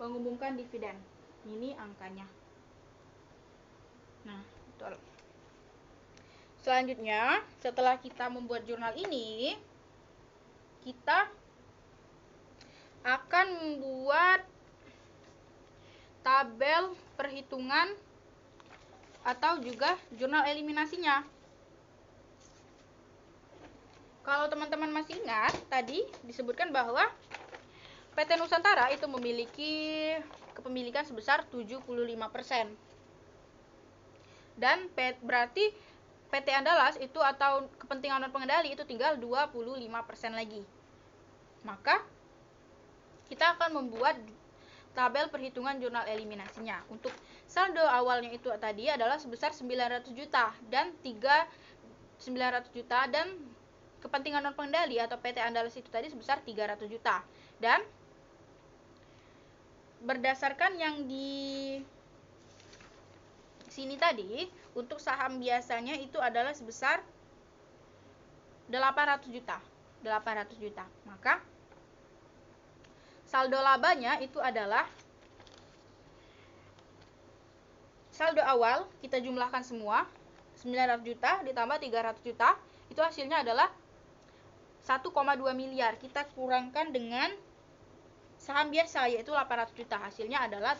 mengumumkan dividen. Ini angkanya. Nah, betul. Selanjutnya, setelah kita membuat jurnal ini, kita akan membuat tabel perhitungan atau juga jurnal eliminasinya. Kalau teman-teman masih ingat, tadi disebutkan bahwa PT Nusantara itu memiliki kepemilikan sebesar 75%. Dan berarti PT Andalas itu atau kepentingan non pengendali itu tinggal 25% lagi. Maka kita akan membuat tabel perhitungan jurnal eliminasinya. Untuk saldo awalnya itu tadi adalah sebesar 900 juta dan 900 juta, dan kepentingan non pengendali atau PT Andalas itu tadi sebesar 300 juta. Dan berdasarkan yang di sini tadi, untuk saham biasanya itu adalah sebesar 800 juta. Maka saldo labanya itu adalah saldo awal, kita jumlahkan semua, 900 juta ditambah 300 juta, itu hasilnya adalah 1,2 miliar. Kita kurangkan dengan saham biasa yaitu 800 juta. Hasilnya adalah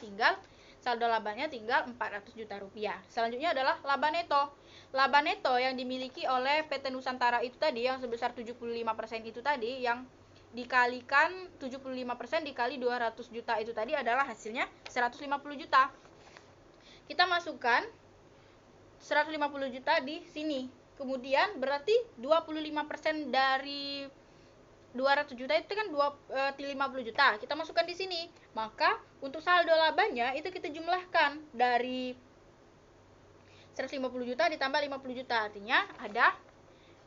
saldo labanya tinggal 400 juta rupiah. Selanjutnya adalah laba neto. Laba neto yang dimiliki oleh PT Nusantara itu tadi yang sebesar 75% itu tadi, yang dikalikan 75% dikali 200 juta itu tadi adalah hasilnya 150 juta. Kita masukkan 150 juta di sini. Kemudian berarti 25% dari 200 juta itu kan 50 juta. Kita masukkan di sini. Maka untuk saldo labanya itu kita jumlahkan dari 150 juta ditambah 50 juta. Artinya ada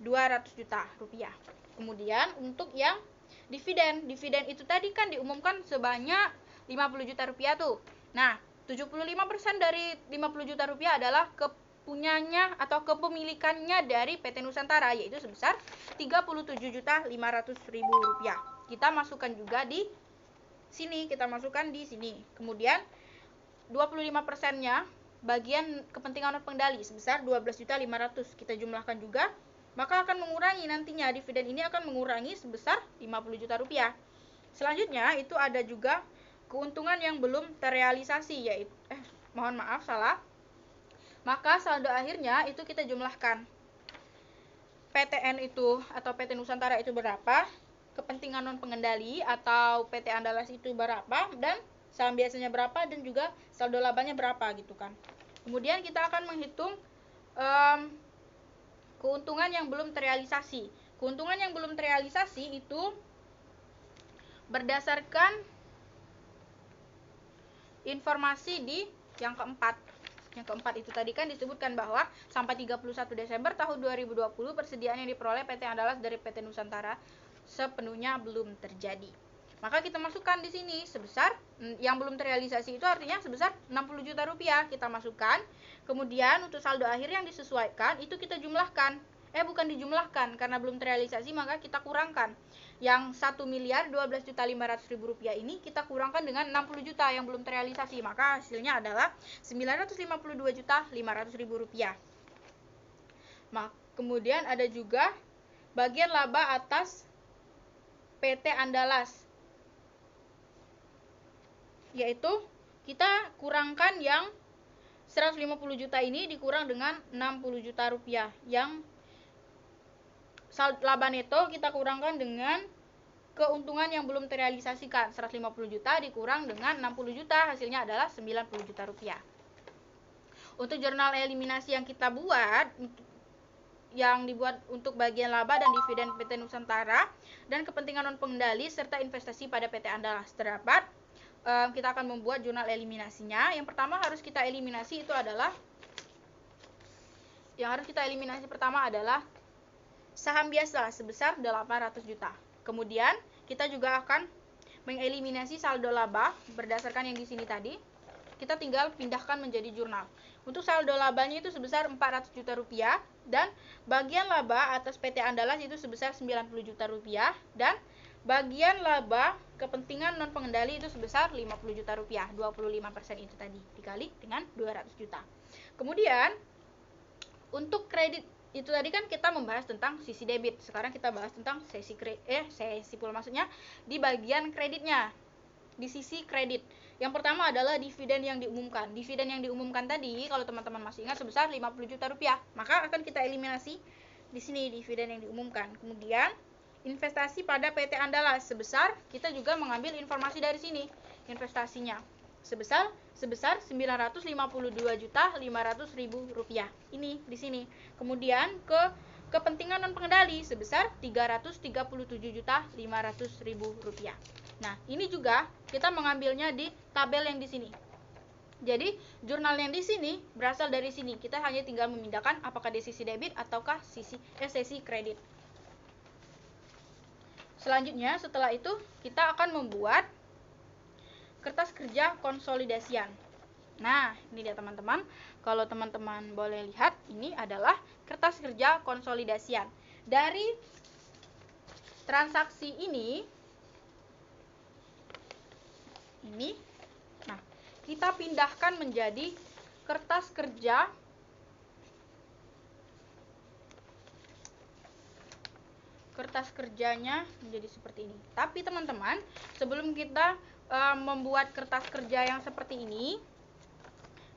200 juta rupiah. Kemudian untuk yang dividen itu tadi kan diumumkan sebanyak 50 juta rupiah tuh. Nah, 75% dari 50 juta rupiah adalah punyanya atau kepemilikannya dari PT Nusantara, yaitu sebesar Rp37.500.000. Kita masukkan juga di sini, Kemudian 25%-nya bagian kepentingan pengendali sebesar 12.500.000 kita jumlahkan juga, maka akan mengurangi nantinya dividen ini akan mengurangi sebesar 50 juta rupiah. Selanjutnya itu ada juga keuntungan yang belum terrealisasi, yaitu maka saldo akhirnya itu kita jumlahkan. PTN itu atau PT Nusantara itu berapa, kepentingan non pengendali atau PT Andalas itu berapa, dan saham biasanya berapa, dan juga saldo labanya berapa gitu kan. Kemudian kita akan menghitung keuntungan yang belum terrealisasi. Keuntungan yang belum terrealisasi itu berdasarkan informasi di yang keempat. Yang keempat itu tadi kan disebutkan bahwa sampai 31 Desember tahun 2020 persediaan yang diperoleh PT Andalas dari PT Nusantara sepenuhnya belum terjadi. Maka kita masukkan di sini sebesar yang belum terrealisasi itu artinya sebesar 60 juta rupiah kita masukkan. Kemudian untuk saldo akhir yang disesuaikan itu kita jumlahkan. Bukan dijumlahkan karena belum terrealisasi, maka kita kurangkan. Yang 1.012.500.000 rupiah ini kita kurangkan dengan 60 juta yang belum terrealisasi, maka hasilnya adalah 952.500.000 rupiah. Kemudian ada juga bagian laba atas PT Andalas, yaitu kita kurangkan yang 150 juta ini dikurang dengan 60 juta rupiah, yang laba neto kita kurangkan dengan keuntungan yang belum terrealisasikan. 150 juta dikurang dengan 60 juta hasilnya adalah 90 juta rupiah. Untuk jurnal eliminasi yang kita buat, yang dibuat untuk bagian laba dan dividen PT Nusantara dan kepentingan non pengendali serta investasi pada PT Andalas terdapat, kita akan membuat jurnal eliminasinya. Yang pertama harus kita eliminasi itu adalah pertama adalah saham biasa sebesar 800 juta. Kemudian kita juga akan mengeliminasi saldo laba berdasarkan yang di sini tadi. Kita tinggal pindahkan menjadi jurnal. Untuk saldo labanya itu sebesar 400 juta rupiah, dan bagian laba atas PT Andalas itu sebesar 90 juta rupiah, dan bagian laba kepentingan non pengendali itu sebesar 50 juta rupiah. 25% itu tadi dikali dengan 200 juta. Kemudian untuk kredit itu tadi kan kita membahas tentang sisi debit. Sekarang kita bahas tentang sisi pool, maksudnya di bagian kreditnya, di sisi kredit. Yang pertama adalah dividen yang diumumkan. Dividen yang diumumkan tadi kalau teman-teman masih ingat sebesar 50 juta rupiah, maka akan kita eliminasi di sini dividen yang diumumkan. Kemudian investasi pada PT Andalas sebesar, kita juga mengambil informasi dari sini. Investasinya sebesar 952.500.000 rupiah. Ini di sini. Kemudian kepentingan non pengendali sebesar 337.500.000 rupiah. Nah, ini juga kita mengambilnya di tabel yang di sini. Jadi, jurnal yang di sini berasal dari sini. Kita hanya tinggal memindahkan apakah di sisi debit ataukah sisi kredit. Selanjutnya, setelah itu kita akan membuat kertas kerja konsolidasian. Nah, ini dia teman-teman. Kalau teman-teman boleh lihat, ini adalah kertas kerja konsolidasian. Dari transaksi ini, nah, kita pindahkan menjadi kertas kerja kerjanya menjadi seperti ini. Tapi teman-teman, sebelum kita membuat kertas kerja yang seperti ini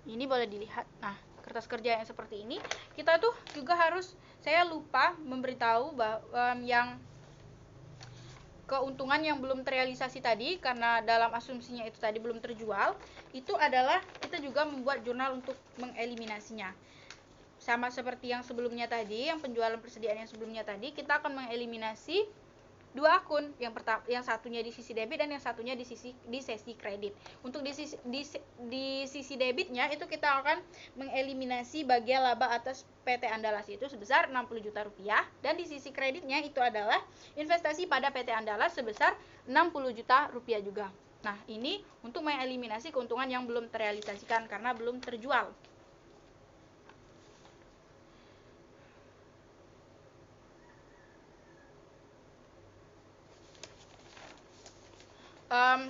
boleh dilihat. Nah, kertas kerja yang seperti ini, kita tuh juga harus, saya lupa memberitahu bahwa yang keuntungan yang belum terrealisasi tadi, karena dalam asumsinya itu tadi belum terjual, itu adalah kita juga membuat jurnal untuk mengeliminasinya. Sama seperti yang sebelumnya tadi, yang penjualan persediaan yang sebelumnya tadi, kita akan mengeliminasi dua akun, yang satunya di sisi debit dan yang satunya di sesi kredit. Untuk di sisi debitnya itu kita akan mengeliminasi bagian laba atas PT Andalas itu sebesar 60 juta rupiah, dan di sisi kreditnya itu adalah investasi pada PT Andalas sebesar 60 juta rupiah juga. Nah, ini untuk mengeliminasi keuntungan yang belum terrealisasikan karena belum terjual.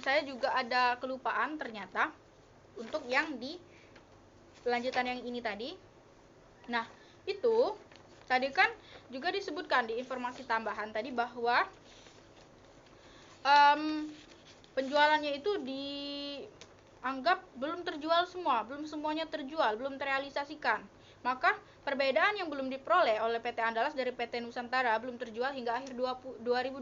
saya juga ada kelupaan ternyata untuk yang di lanjutan yang ini tadi. Nah, itu tadi kan juga disebutkan di informasi tambahan tadi bahwa penjualannya itu dianggap belum terjual semua, belum semuanya terjual, belum terrealisasikan. Maka perbedaan yang belum diperoleh oleh PT Andalas dari PT Nusantara belum terjual hingga akhir 2020.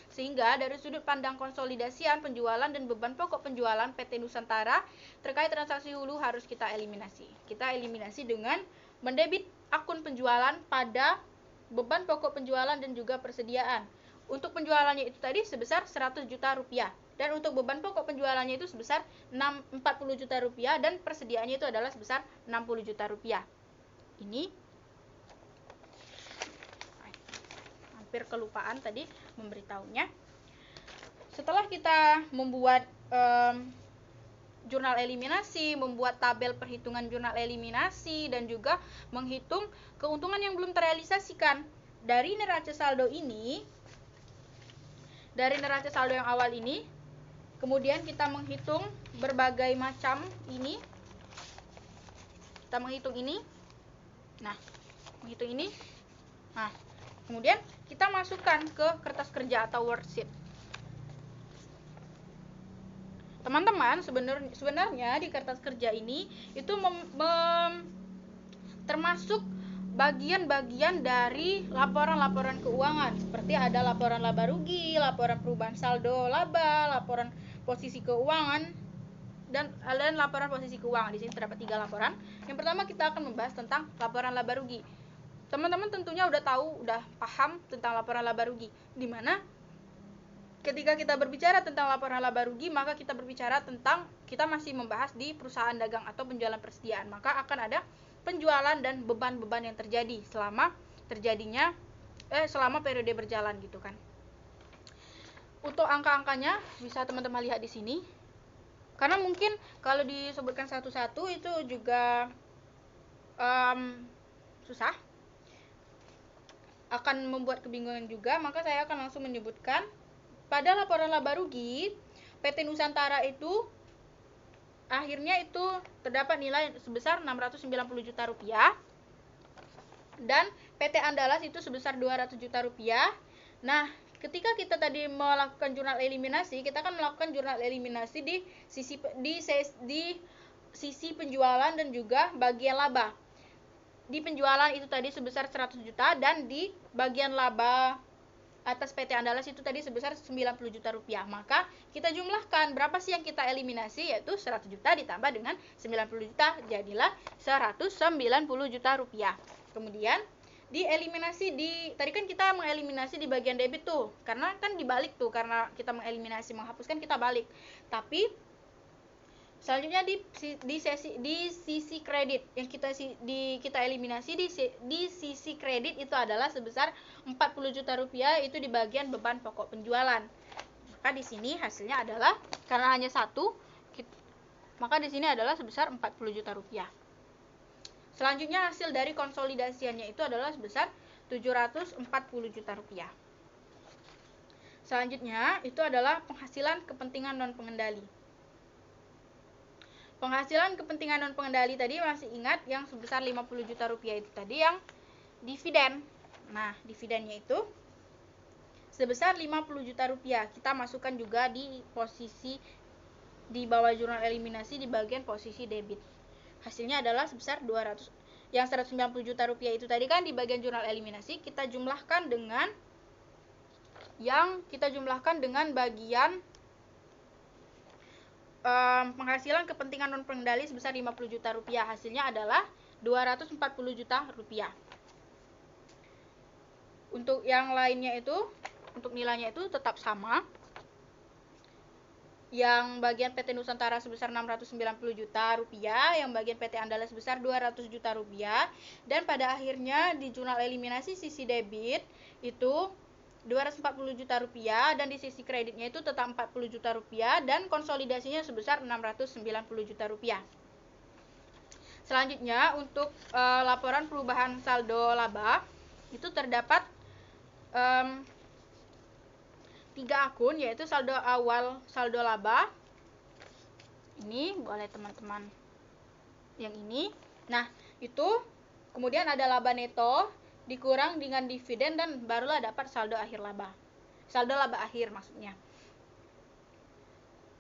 Sehingga dari sudut pandang konsolidasian penjualan dan beban pokok penjualan PT Nusantara terkait transaksi hulu harus kita eliminasi. Kita eliminasi dengan mendebit akun penjualan pada beban pokok penjualan dan juga persediaan. Untuk penjualannya itu tadi sebesar 100 juta rupiah. Dan untuk beban pokok penjualannya itu sebesar 40 juta rupiah dan persediaannya itu adalah sebesar 60 juta rupiah. Ini hampir kelupaan tadi memberitahunya. Setelah kita membuat jurnal eliminasi, membuat tabel perhitungan jurnal eliminasi, dan juga menghitung keuntungan yang belum terrealisasikan dari neraca saldo ini, dari neraca saldo yang awal ini, kemudian kita menghitung berbagai macam ini, kita menghitung ini, menghitung ini, kemudian kita masukkan ke kertas kerja atau worksheet. Teman-teman, sebenarnya di kertas kerja ini itu termasuk bagian-bagian dari laporan-laporan keuangan, seperti ada laporan laba rugi, laporan perubahan saldo laba, laporan posisi keuangan, dan laporan posisi keuangan. Di sini terdapat 3 laporan. Yang pertama kita akan membahas tentang laporan laba rugi. Teman-teman tentunya udah tahu, udah paham tentang laporan laba rugi, di mana ketika kita berbicara tentang laporan laba rugi, maka kita berbicara tentang kita masih membahas di perusahaan dagang atau penjualan persediaan. Maka akan ada penjualan dan beban-beban yang terjadi selama periode berjalan gitu kan. Untuk angka-angkanya bisa teman-teman lihat di sini. Karena mungkin kalau disebutkan satu-satu itu juga susah, akan membuat kebingungan juga, maka saya akan langsung menyebutkan. Pada laporan laba rugi, PT Nusantara itu akhirnya itu terdapat nilai sebesar 690 juta rupiah, dan PT Andalas itu sebesar 200 juta rupiah. Nah, ketika kita tadi melakukan jurnal eliminasi, kita akan melakukan jurnal eliminasi di sisi penjualan dan juga bagian laba. Di penjualan itu tadi sebesar 100 juta, dan di bagian laba atas PT Andalas itu tadi sebesar 90 juta rupiah. Maka kita jumlahkan berapa sih yang kita eliminasi, yaitu 100 juta ditambah dengan 90 juta, jadilah 190 juta rupiah. Kemudian dieliminasi tadi kan kita mengeliminasi di bagian debit tuh, karena kan dibalik tuh, karena kita mengeliminasi menghapuskan kita balik. Tapi selanjutnya di sisi kredit yang kita eliminasi di sisi kredit itu adalah sebesar 40 juta rupiah, itu di bagian beban pokok penjualan. Maka di sini hasilnya adalah, karena hanya satu, maka di sini adalah sebesar 40 juta rupiah. Selanjutnya hasil dari konsolidasiannya itu adalah sebesar 740 juta rupiah. Selanjutnya itu adalah penghasilan kepentingan non pengendali. Penghasilan kepentingan non pengendali tadi masih ingat yang sebesar 50 juta rupiah itu tadi yang dividen. Nah, dividennya itu sebesar 50 juta rupiah. Kita masukkan juga di posisi di bawah jurnal eliminasi di bagian posisi debit. Hasilnya adalah sebesar 200. Yang 190 juta rupiah itu tadi kan di bagian jurnal eliminasi kita jumlahkan dengan bagian penghasilan kepentingan non pengendali sebesar 50 juta rupiah. Hasilnya adalah 240 juta rupiah. Untuk yang lainnya itu, untuk nilainya itu tetap sama. Yang bagian PT Nusantara sebesar 690 juta rupiah, yang bagian PT Andalas sebesar 200 juta rupiah, dan pada akhirnya di jurnal eliminasi sisi debit itu 240 juta rupiah, dan di sisi kreditnya itu tetap 40 juta rupiah, dan konsolidasinya sebesar 690 juta rupiah. Selanjutnya untuk laporan perubahan saldo laba itu terdapat 3 akun, yaitu saldo awal, saldo laba. Ini boleh teman-teman yang ini. Nah, itu kemudian ada laba neto dikurang dengan dividen dan barulah dapat saldo akhir laba. Saldo laba akhir maksudnya.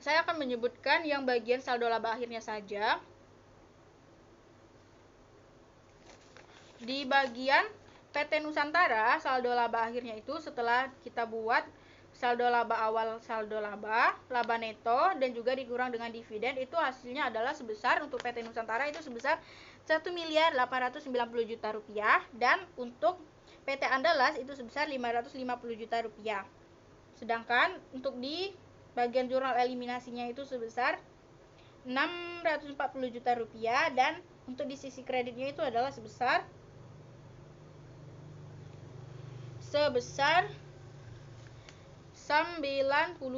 Saya akan menyebutkan yang bagian saldo laba akhirnya saja. Di bagian PT Nusantara, saldo laba akhirnya itu setelah kita buat saldo laba awal, saldo laba, laba neto, dan juga dikurang dengan dividen, itu hasilnya adalah sebesar, untuk PT Nusantara itu sebesar 1.890.000.000 rupiah, dan untuk PT Andalas itu sebesar 550 juta rupiah. Sedangkan untuk di bagian jurnal eliminasinya itu sebesar 640 juta rupiah, dan untuk di sisi kreditnya itu adalah sebesar 90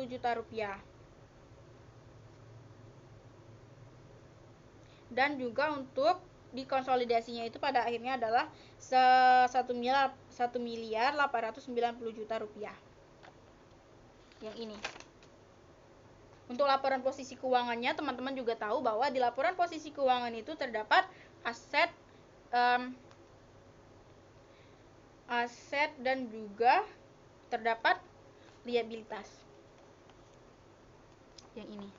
juta rupiah. Dan juga untuk dikonsolidasinya itu pada akhirnya adalah 1.890.000.000 rupiah. Yang ini. Untuk laporan posisi keuangannya, teman-teman juga tahu bahwa di laporan posisi keuangan itu terdapat aset dan juga terdapat liabilitas. Yang ini.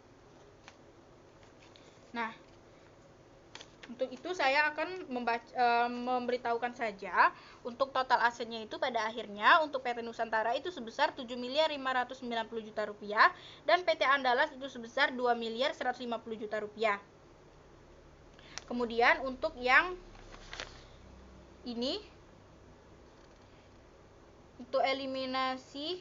Nah, untuk itu saya akan memberitahukan saja untuk total asetnya itu pada akhirnya untuk PT Nusantara itu sebesar 7.590.000.000 rupiah, dan PT Andalas itu sebesar 2.150.000.000 rupiah. Kemudian untuk yang ini, untuk eliminasi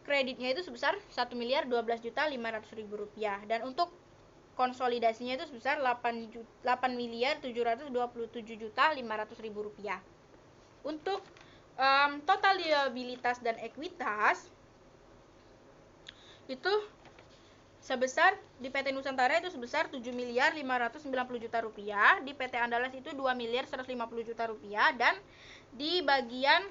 kreditnya itu sebesar 1.012.500.000 rupiah, dan untuk konsolidasinya itu sebesar 8.727.500.000 rupiah. Untuk total liabilitas dan ekuitas itu sebesar di PT Nusantara itu sebesar 7.590.000.000 rupiah, di PT Andalas itu 2.150.000.000 rupiah, dan di bagian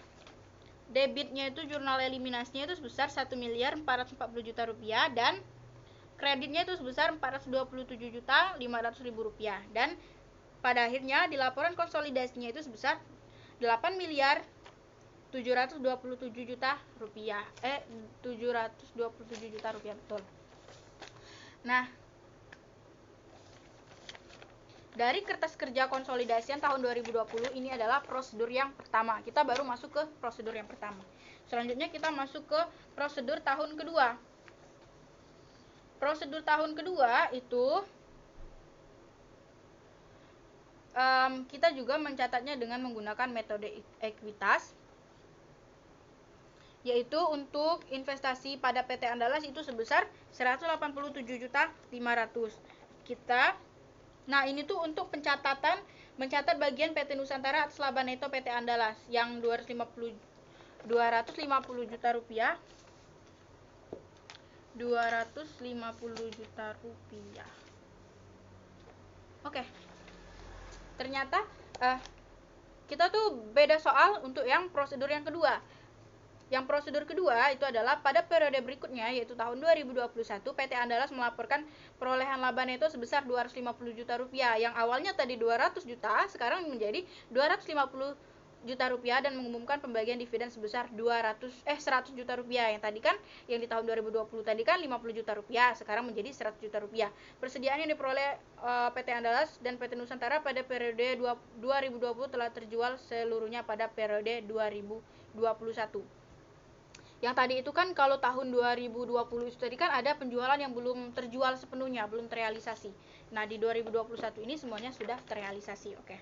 debitnya itu jurnal eliminasinya itu sebesar 1.440.000.000 rupiah, dan kreditnya itu sebesar 427.500.000 rupiah, dan pada akhirnya di laporan konsolidasinya itu sebesar 8.727.000.000 rupiah. 727 juta rupiah, betul. Nah, dari kertas kerja konsolidasian tahun 2020 ini adalah prosedur yang pertama. Kita baru masuk ke prosedur yang pertama. Selanjutnya kita masuk ke prosedur tahun kedua. Prosedur tahun kedua itu kita juga mencatatnya dengan menggunakan metode ekuitas, yaitu untuk investasi pada PT Andalas itu sebesar 187.500.000. Nah, ini tuh untuk mencatat bagian PT Nusantara atas laba neto PT Andalas yang 250 juta rupiah. 250 juta rupiah. Oke. Ternyata kita tuh beda soal untuk yang prosedur yang kedua. Yang prosedur kedua itu adalah pada periode berikutnya, yaitu tahun 2021, PT Andalas melaporkan perolehan laba neto sebesar 250 juta rupiah. Yang awalnya tadi 200 juta, sekarang menjadi 250 juta rupiah, dan mengumumkan pembagian dividen sebesar 100 juta rupiah. Yang tadi kan, yang di tahun 2020 tadi kan 50 juta rupiah, sekarang menjadi 100 juta rupiah. Persediaan yang diperoleh PT Andalas dan PT Nusantara pada periode 2020 telah terjual seluruhnya pada periode 2021. Yang tadi itu kan kalau tahun 2020 itu tadi kan ada penjualan yang belum terjual sepenuhnya, belum terrealisasi. Nah, di 2021 ini semuanya sudah terrealisasi. Oke.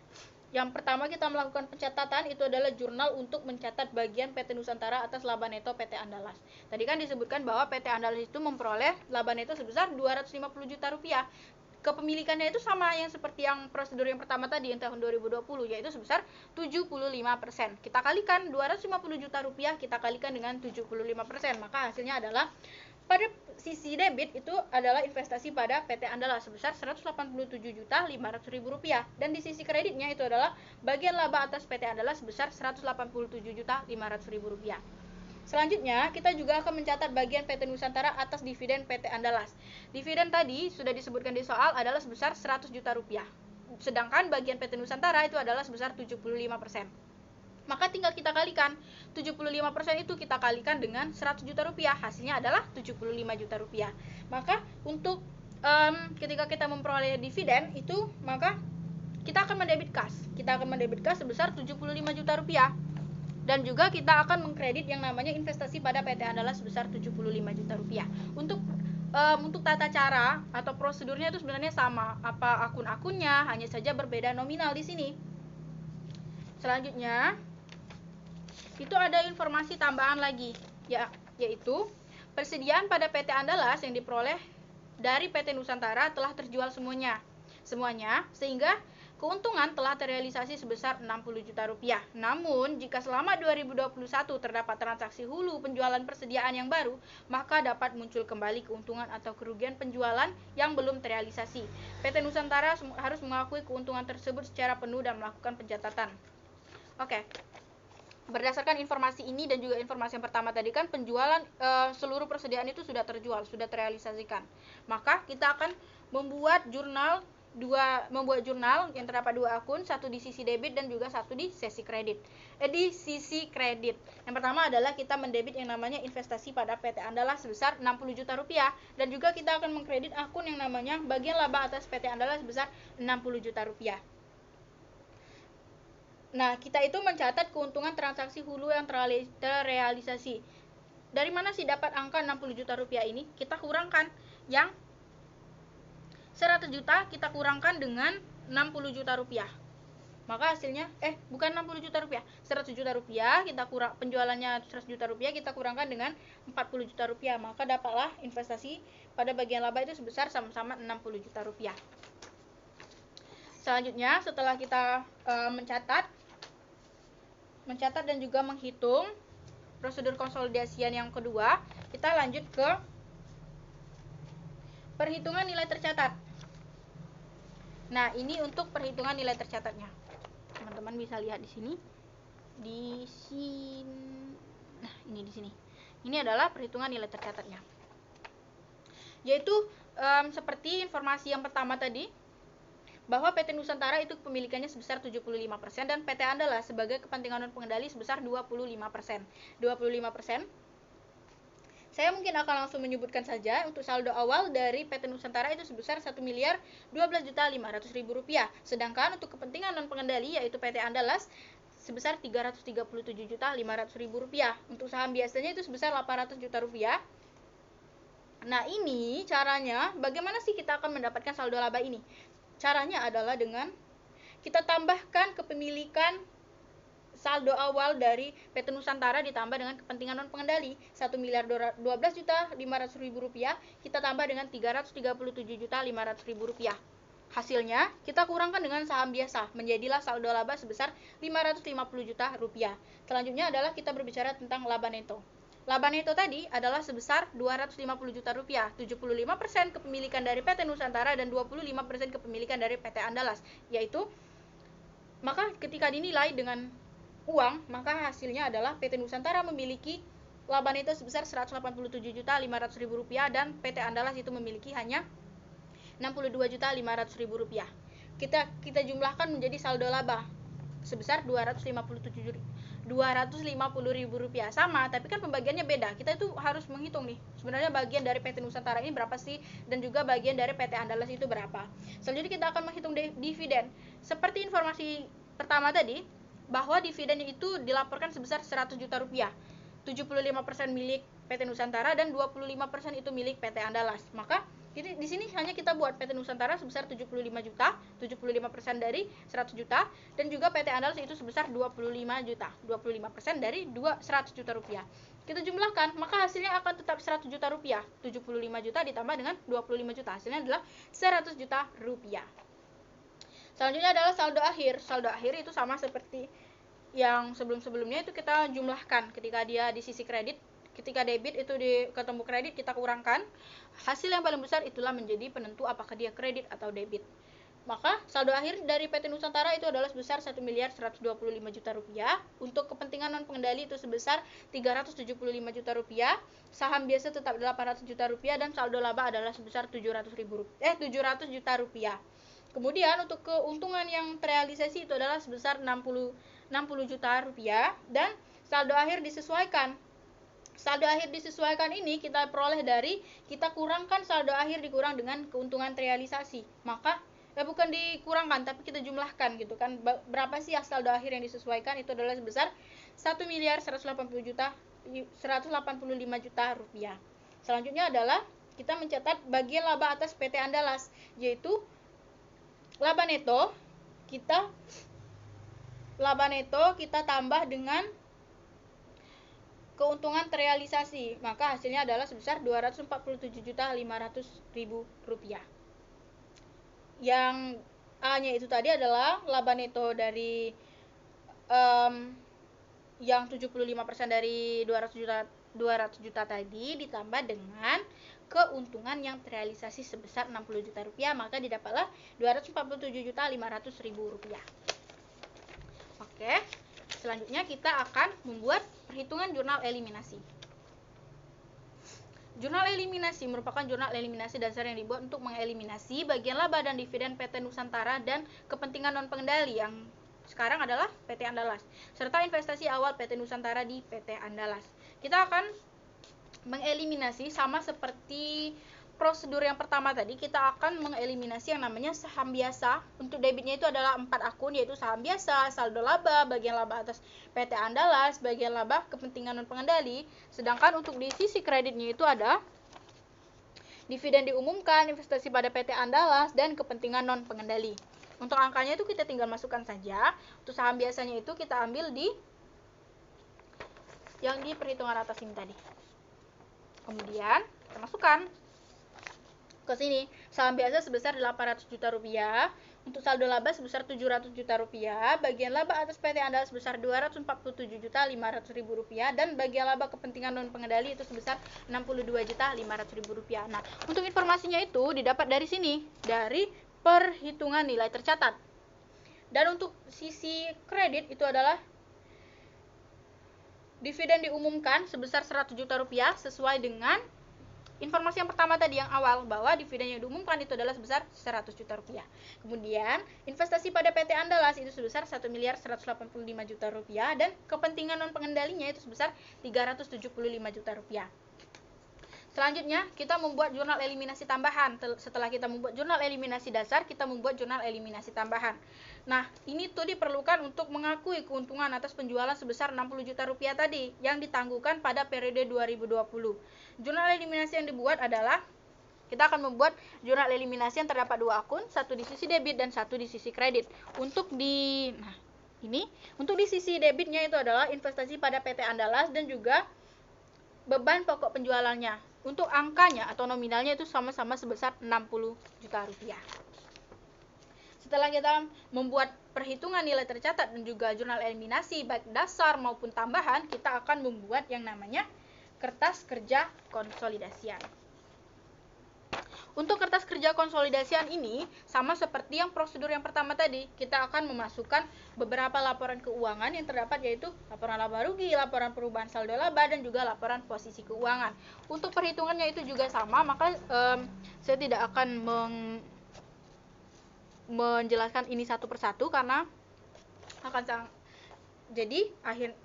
Yang pertama kita melakukan pencatatan itu adalah jurnal untuk mencatat bagian PT Nusantara atas laba neto PT Andalas. Tadi kan disebutkan bahwa PT Andalas itu memperoleh laba neto sebesar 250 juta rupiah. Kepemilikannya itu sama yang seperti yang prosedur yang pertama tadi yang tahun 2020, yaitu sebesar 75%. Kita kalikan 250 juta rupiah, kita kalikan dengan 75%, maka hasilnya adalah Pada sisi debit itu adalah investasi pada PT Andalas sebesar Rp187.500.000 dan di sisi kreditnya itu adalah bagian laba atas PT Andalas sebesar Rp187.500.000. Selanjutnya, kita juga akan mencatat bagian PT Nusantara atas dividen PT Andalas. Dividen tadi sudah disebutkan di soal adalah sebesar Rp100 juta. Sedangkan bagian PT Nusantara itu adalah sebesar 75%. Maka tinggal kita kalikan, 75% itu kita kalikan dengan Rp100 juta, hasilnya adalah Rp75 juta. Maka untuk ketika kita memperoleh dividen itu, maka kita akan mendebit kas. Kita akan mendebit kas sebesar Rp75 juta. Dan juga kita akan mengkredit yang namanya investasi pada PT Andalas sebesar Rp75 juta. Untuk tata cara atau prosedurnya itu sebenarnya sama, apa akun-akunnya, hanya saja berbeda nominal di sini. Selanjutnya, itu ada informasi tambahan lagi, yaitu persediaan pada PT Andalas yang diperoleh dari PT Nusantara telah terjual semuanya, sehingga keuntungan telah terrealisasi sebesar Rp60 juta. Namun, jika selama 2021 terdapat transaksi hulu penjualan persediaan yang baru, maka dapat muncul kembali keuntungan atau kerugian penjualan yang belum terrealisasi. PT Nusantara harus mengakui keuntungan tersebut secara penuh dan melakukan pencatatan. Oke. Berdasarkan informasi ini dan juga informasi yang pertama tadi kan penjualan seluruh persediaan itu sudah terjual, sudah terrealisasikan. Maka kita akan membuat jurnal yang terdapat dua akun, satu di sisi debit dan juga satu di sisi kredit. Yang pertama adalah kita mendebit yang namanya investasi pada PT Andalas sebesar Rp60 juta dan juga kita akan mengkredit akun yang namanya bagian laba atas PT Andalas sebesar Rp60 juta. Nah, kita itu mencatat keuntungan transaksi hulu yang terrealisasi. Dari mana sih dapat angka Rp60 juta ini? Kita kurangkan yang 100 juta kita kurangkan dengan Rp60 juta. Maka hasilnya bukan Rp60 juta, Rp100 juta kita penjualannya Rp100 juta kita kurangkan dengan Rp40 juta, maka dapatlah investasi pada bagian laba itu sebesar sama-sama Rp60 juta. Selanjutnya, setelah kita mencatat dan juga menghitung prosedur konsolidasian yang kedua, kita lanjut ke perhitungan nilai tercatat. Nah, ini untuk perhitungan nilai tercatatnya. Teman-teman bisa lihat di sini. Nah, ini di sini. Ini adalah perhitungan nilai tercatatnya. Yaitu seperti informasi yang pertama tadi, bahwa PT Nusantara itu kepemilikannya sebesar 75% dan PT Andalas sebagai kepentingan non pengendali sebesar 25%. 25%. Saya mungkin akan langsung menyebutkan saja untuk saldo awal dari PT Nusantara itu sebesar Rp1.012.500.000. Sedangkan untuk kepentingan non pengendali yaitu PT Andalas sebesar Rp337.500.000. Untuk saham biasanya itu sebesar Rp800 juta. Nah, ini caranya bagaimana sih kita akan mendapatkan saldo laba ini? Caranya adalah dengan kita tambahkan kepemilikan saldo awal dari PT Nusantara ditambah dengan kepentingan non pengendali Rp1.012.500.000 kita tambah dengan Rp337.500.000. Hasilnya kita kurangkan dengan saham biasa, menjadilah saldo laba sebesar Rp550 juta. Selanjutnya adalah kita berbicara tentang laba neto. Laba neto tadi adalah sebesar Rp250 juta, 75% kepemilikan dari PT Nusantara dan 25% kepemilikan dari PT Andalas, yaitu maka ketika dinilai dengan uang, maka hasilnya adalah PT Nusantara memiliki laba neto sebesar Rp187.500.000 dan PT Andalas itu memiliki hanya Rp62.500.000. Kita jumlahkan menjadi saldo laba sebesar Rp250.000 sama, tapi kan pembagiannya beda. Kita itu harus menghitung nih, sebenarnya bagian dari PT Nusantara ini berapa sih dan juga bagian dari PT Andalas itu berapa. Selanjutnya kita akan menghitung dividen. Seperti informasi pertama tadi, bahwa dividennya itu dilaporkan sebesar Rp100 juta, 75% milik PT Nusantara dan 25% itu milik PT Andalas. Maka di sini hanya kita buat PT Nusantara sebesar 75 juta, 75% dari 100 juta, dan juga PT Andalas itu sebesar 25 juta, 25% dari 100 juta rupiah. Kita jumlahkan, maka hasilnya akan tetap 100 juta rupiah, 75 juta ditambah dengan 25 juta, hasilnya adalah 100 juta rupiah. Selanjutnya adalah saldo akhir. Saldo akhir itu sama seperti yang sebelum-sebelumnya, itu kita jumlahkan ketika dia di sisi kredit, ketika debit itu ketemu kredit, kita kurangkan. Hasil yang paling besar itulah menjadi penentu apakah dia kredit atau debit. Maka saldo akhir dari PT Nusantara itu adalah sebesar 1.125 juta rupiah. Untuk kepentingan non pengendali itu sebesar 375 juta rupiah. Saham biasa tetap 800 juta rupiah dan saldo laba adalah sebesar 700 juta rupiah. Kemudian untuk keuntungan yang terrealisasi itu adalah sebesar 60 juta rupiah dan saldo akhir disesuaikan. Saldo akhir disesuaikan ini kita peroleh dari kita kurangkan saldo akhir dikurang dengan keuntungan terrealisasi. Maka bukan dikurangkan tapi kita jumlahkan gitu kan. Berapa sih saldo akhir yang disesuaikan? Itu adalah sebesar 1.185 juta rupiah. Selanjutnya adalah kita mencatat bagian laba atas PT Andalas, yaitu laba neto kita tambah dengan keuntungan terrealisasi, maka hasilnya adalah sebesar 247.500.000 rupiah. Yang A-nya itu tadi adalah laba neto dari yang 75% dari 200 juta tadi ditambah dengan keuntungan yang terrealisasi sebesar 60 juta rupiah, maka didapatlah 247.500.000 rupiah. Oke, selanjutnya kita akan membuat perhitungan jurnal eliminasi. Jurnal eliminasi merupakan jurnal eliminasi dasar yang dibuat untuk mengeliminasi bagian laba dan dividen PT Nusantara dan kepentingan non pengendali yang sekarang adalah PT Andalas, serta investasi awal PT Nusantara di PT Andalas. Kita akan mengeliminasi sama seperti prosedur yang pertama tadi, kita akan mengeliminasi yang namanya saham biasa. Untuk debitnya itu adalah 4 akun, yaitu saham biasa, saldo laba, bagian laba atas PT Andalas, bagian laba kepentingan non pengendali. Sedangkan untuk di sisi kreditnya itu ada dividen diumumkan, investasi pada PT Andalas, dan kepentingan non pengendali. Untuk angkanya itu kita tinggal masukkan saja. Untuk saham biasanya itu kita ambil di yang di perhitungan atas ini tadi. Kemudian kita masukkan ke sini. Saham biasa sebesar 800 juta rupiah, untuk saldo laba sebesar 700 juta rupiah, bagian laba atas PT Andalas sebesar 247.500.000 rupiah, dan bagian laba kepentingan non pengendali itu sebesar 62.500.000 rupiah. Nah, untuk informasinya itu didapat dari sini, dari perhitungan nilai tercatat. Dan untuk sisi kredit itu adalah dividen diumumkan sebesar 100 juta rupiah sesuai dengan informasi yang pertama tadi yang awal, bahwa dividen yang diumumkan itu adalah sebesar 100 juta rupiah. Kemudian investasi pada PT Andalas itu sebesar 1.185 juta rupiah dan kepentingan non pengendalinya itu sebesar 375 juta rupiah. Selanjutnya kita membuat jurnal eliminasi tambahan. Setelah kita membuat jurnal eliminasi dasar, kita membuat jurnal eliminasi tambahan. Nah, ini tuh diperlukan untuk mengakui keuntungan atas penjualan sebesar 60 juta rupiah tadi yang ditangguhkan pada periode 2020. Jurnal eliminasi yang dibuat adalah kita akan membuat jurnal eliminasi yang terdapat 2 akun, satu di sisi debit dan satu di sisi kredit. Untuk di sisi debitnya itu adalah investasi pada PT Andalas dan juga beban pokok penjualannya. Untuk angkanya atau nominalnya itu sama-sama sebesar 60 juta rupiah. Setelah kita membuat perhitungan nilai tercatat dan juga jurnal eliminasi baik dasar maupun tambahan, kita akan membuat yang namanya kertas kerja konsolidasian. Untuk kertas kerja konsolidasian ini sama seperti yang prosedur yang pertama tadi, kita akan memasukkan beberapa laporan keuangan yang terdapat, yaitu laporan laba rugi, laporan perubahan saldo laba, dan juga laporan posisi keuangan. Untuk perhitungannya itu juga sama, maka saya tidak akan menjelaskan ini satu persatu karena akan jadi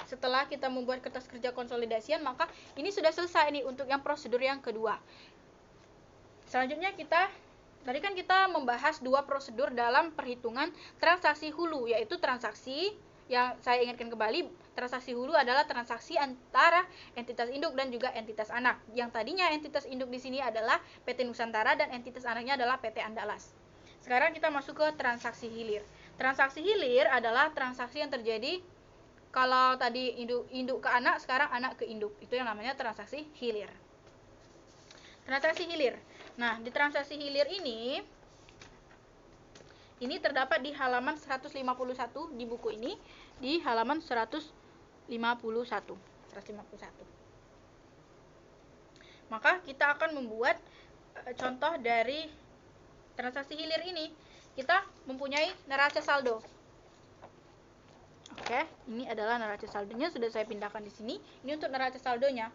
setelah kita membuat kertas kerja konsolidasian, maka ini sudah selesai nih untuk yang prosedur yang kedua. Selanjutnya tadi kan kita membahas 2 prosedur dalam perhitungan transaksi hulu, yaitu transaksi yang saya ingatkan kembali, transaksi hulu adalah transaksi antara entitas induk dan juga entitas anak. Yang tadinya entitas induk di sini adalah PT Nusantara dan entitas anaknya adalah PT Andalas. Sekarang kita masuk ke transaksi hilir. Transaksi hilir adalah transaksi yang terjadi kalau tadi induk ke anak, sekarang anak ke induk. Itu yang namanya transaksi hilir. Transaksi hilir. Nah, di transaksi hilir ini terdapat di halaman 151 di buku ini, di halaman 151. Maka kita akan membuat contoh dari transaksi hilir ini. Kita mempunyai neraca saldo. Oke, ini adalah neraca saldonya, sudah saya pindahkan di sini. Ini untuk neraca saldonya.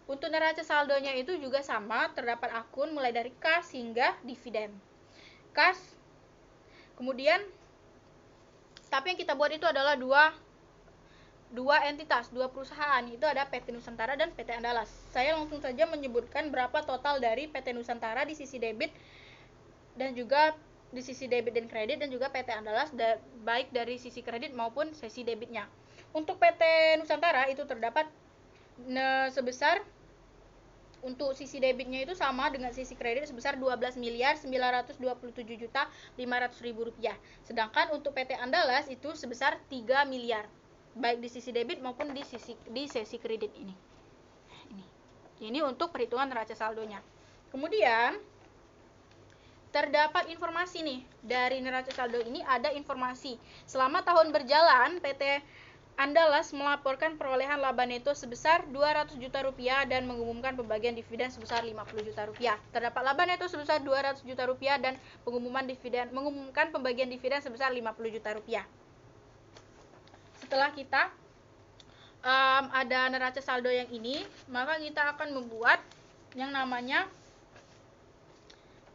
Untuk neraca saldonya itu juga sama, terdapat akun mulai dari kas hingga dividen. Kas, kemudian, tapi yang kita buat itu adalah dua entitas, dua perusahaan, itu ada PT Nusantara dan PT Andalas. Saya langsung saja menyebutkan berapa total dari PT Nusantara di sisi debit dan juga di sisi debit dan kredit, dan juga PT Andalas baik dari sisi kredit maupun sisi debitnya. Untuk PT Nusantara itu terdapat sebesar, untuk sisi debitnya itu sama dengan sisi kredit sebesar 12.927.500.000 rupiah. Sedangkan untuk PT Andalas itu sebesar 3 miliar, baik di sisi debit maupun di sisi kredit ini. Ini untuk perhitungan neraca saldonya. Kemudian terdapat informasi nih dari neraca saldo ini, ada informasi selama tahun berjalan PT Andalas melaporkan perolehan laba neto sebesar 200 juta rupiah dan mengumumkan pembagian dividen sebesar 50 juta rupiah. Terdapat laba neto sebesar 200 juta rupiah dan mengumumkan pembagian dividen sebesar 50 juta rupiah. Setelah kita ada neraca saldo yang ini, maka kita akan membuat yang namanya,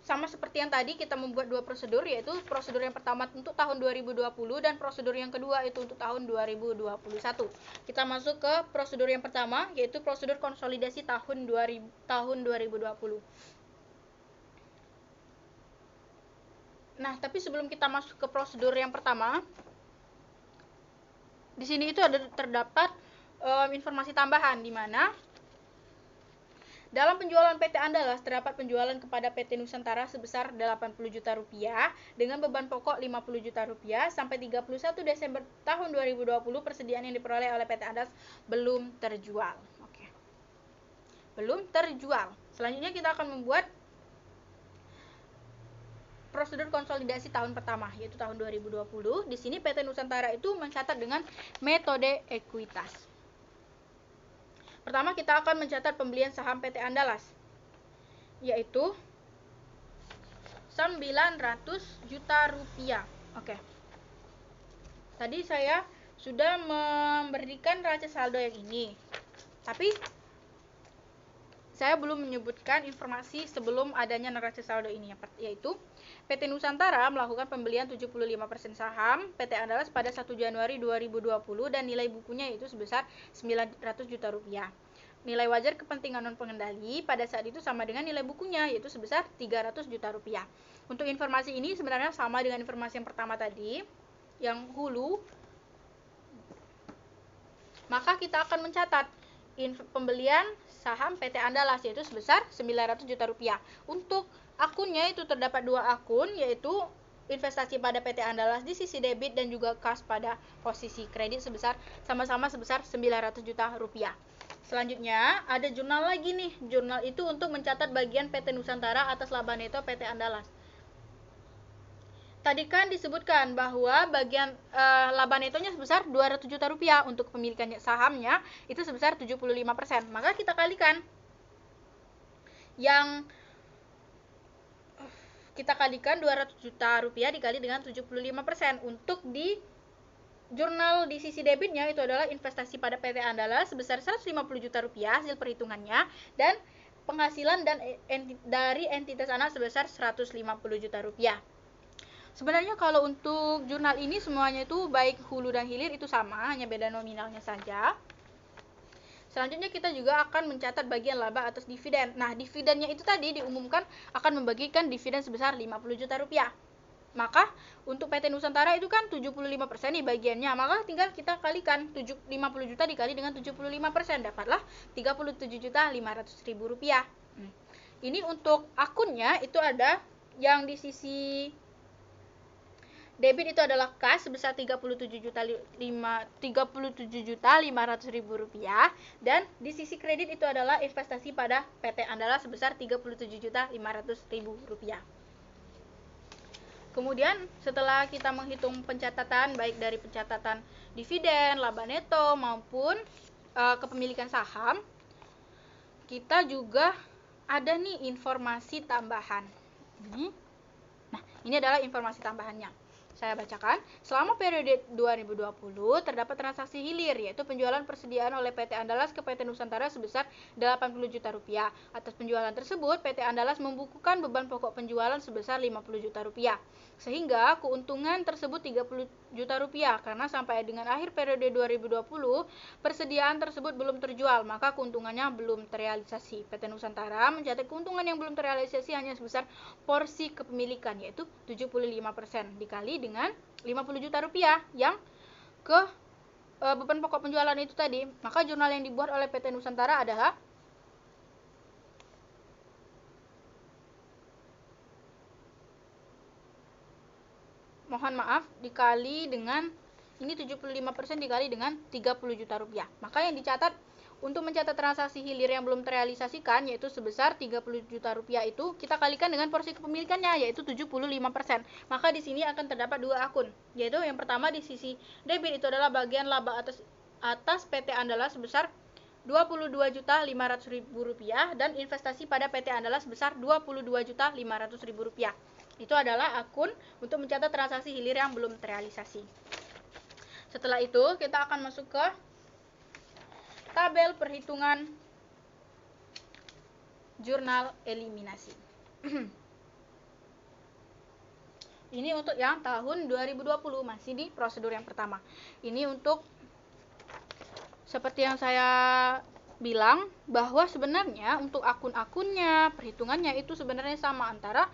sama seperti yang tadi, kita membuat dua prosedur, yaitu prosedur yang pertama untuk tahun 2020 dan prosedur yang kedua itu untuk tahun 2021. Kita masuk ke prosedur yang pertama, yaitu prosedur konsolidasi tahun 2020. Nah, tapi sebelum kita masuk ke prosedur yang pertama, di sini itu terdapat informasi tambahan, di mana dalam penjualan PT Andalas terdapat penjualan kepada PT Nusantara sebesar 80 juta rupiah dengan beban pokok 50 juta rupiah. Sampai 31 Desember tahun 2020 persediaan yang diperoleh oleh PT Andalas belum terjual. Oke. Belum terjual. Selanjutnya kita akan membuat prosedur konsolidasi tahun pertama, yaitu tahun 2020. Di sini PT Nusantara itu mencatat dengan metode ekuitas. Pertama, kita akan mencatat pembelian saham PT Andalas, yaitu 900 juta rupiah. Oke. Tadi saya sudah memberikan neraca saldo yang ini, tapi saya belum menyebutkan informasi sebelum adanya neraca saldo ini, yaitu PT Nusantara melakukan pembelian 75% saham PT Andalas pada 1 Januari 2020 dan nilai bukunya itu sebesar 900 juta rupiah. Nilai wajar kepentingan non pengendali pada saat itu sama dengan nilai bukunya, yaitu sebesar 300 juta rupiah. Untuk informasi ini sebenarnya sama dengan informasi yang pertama tadi, yang hulu. Maka kita akan mencatat pembelian saham PT Andalas, yaitu sebesar 900 juta rupiah. Untuk akunnya itu terdapat dua akun, yaitu investasi pada PT Andalas di sisi debit dan juga kas pada posisi kredit sama-sama sebesar 900 juta rupiah. Selanjutnya ada jurnal lagi nih. Jurnal itu untuk mencatat bagian PT Nusantara atas laba neto PT Andalas. Tadi kan disebutkan bahwa bagian laba netonya sebesar 200 juta rupiah, untuk kepemilikan sahamnya itu sebesar 75%. Maka kita kalikan, yang kita kalikan 200 juta rupiah dikali dengan 75%. Untuk di jurnal di sisi debitnya itu adalah investasi pada PT Andalas sebesar 150 juta rupiah hasil perhitungannya, dan penghasilan dari entitas anak sebesar 150 juta rupiah. Sebenarnya kalau untuk jurnal ini semuanya itu baik hulu dan hilir itu sama, hanya beda nominalnya saja. Selanjutnya kita juga akan mencatat bagian laba atas dividen. Nah, dividennya itu tadi diumumkan akan membagikan dividen sebesar 50 juta rupiah. Maka untuk PT Nusantara itu kan 75% nih bagiannya, maka tinggal kita kalikan 50 juta dikali dengan 75%, dapatlah 37.500.000 rupiah. Ini untuk akunnya itu ada yang di sisi debit itu adalah kas sebesar 37.500.000 rupiah, dan di sisi kredit itu adalah investasi pada PT Andalas sebesar 37.500.000 rupiah. Kemudian setelah kita menghitung pencatatan baik dari pencatatan dividen, laba neto maupun kepemilikan saham, kita juga ada nih informasi tambahan. Nah, ini adalah informasi tambahannya. Saya bacakan, selama periode 2020 terdapat transaksi hilir, yaitu penjualan persediaan oleh PT Andalas ke PT Nusantara sebesar 80 juta rupiah. Atas penjualan tersebut, PT Andalas membukukan beban pokok penjualan sebesar 50 juta rupiah. Sehingga keuntungan tersebut 30 juta rupiah, karena sampai dengan akhir periode 2020, persediaan tersebut belum terjual, maka keuntungannya belum terrealisasi. PT Nusantara mencatat keuntungan yang belum terrealisasi hanya sebesar porsi kepemilikan, yaitu 75% dikali dengan 50 juta rupiah yang ke beban pokok penjualan itu tadi. Maka jurnal yang dibuat oleh PT Nusantara adalah dikali dengan ini 75% dikali dengan 30 juta rupiah. Maka yang dicatat untuk mencatat transaksi hilir yang belum terrealisasikan, yaitu sebesar 30 juta rupiah itu, kita kalikan dengan porsi kepemilikannya, yaitu 75%. Maka di sini akan terdapat dua akun, yaitu yang pertama di sisi debit itu adalah bagian laba atas PT Andalas sebesar Rp22.500.000 dan investasi pada PT Andalas sebesar Rp22.500.000. Itu adalah akun untuk mencatat transaksi hilir yang belum terrealisasi. Setelah itu, kita akan masuk ke tabel perhitungan jurnal eliminasi. Ini untuk yang tahun 2020, masih di prosedur yang pertama. Ini untuk seperti yang saya bilang, bahwa sebenarnya untuk akun-akunnya, perhitungannya itu sebenarnya sama antara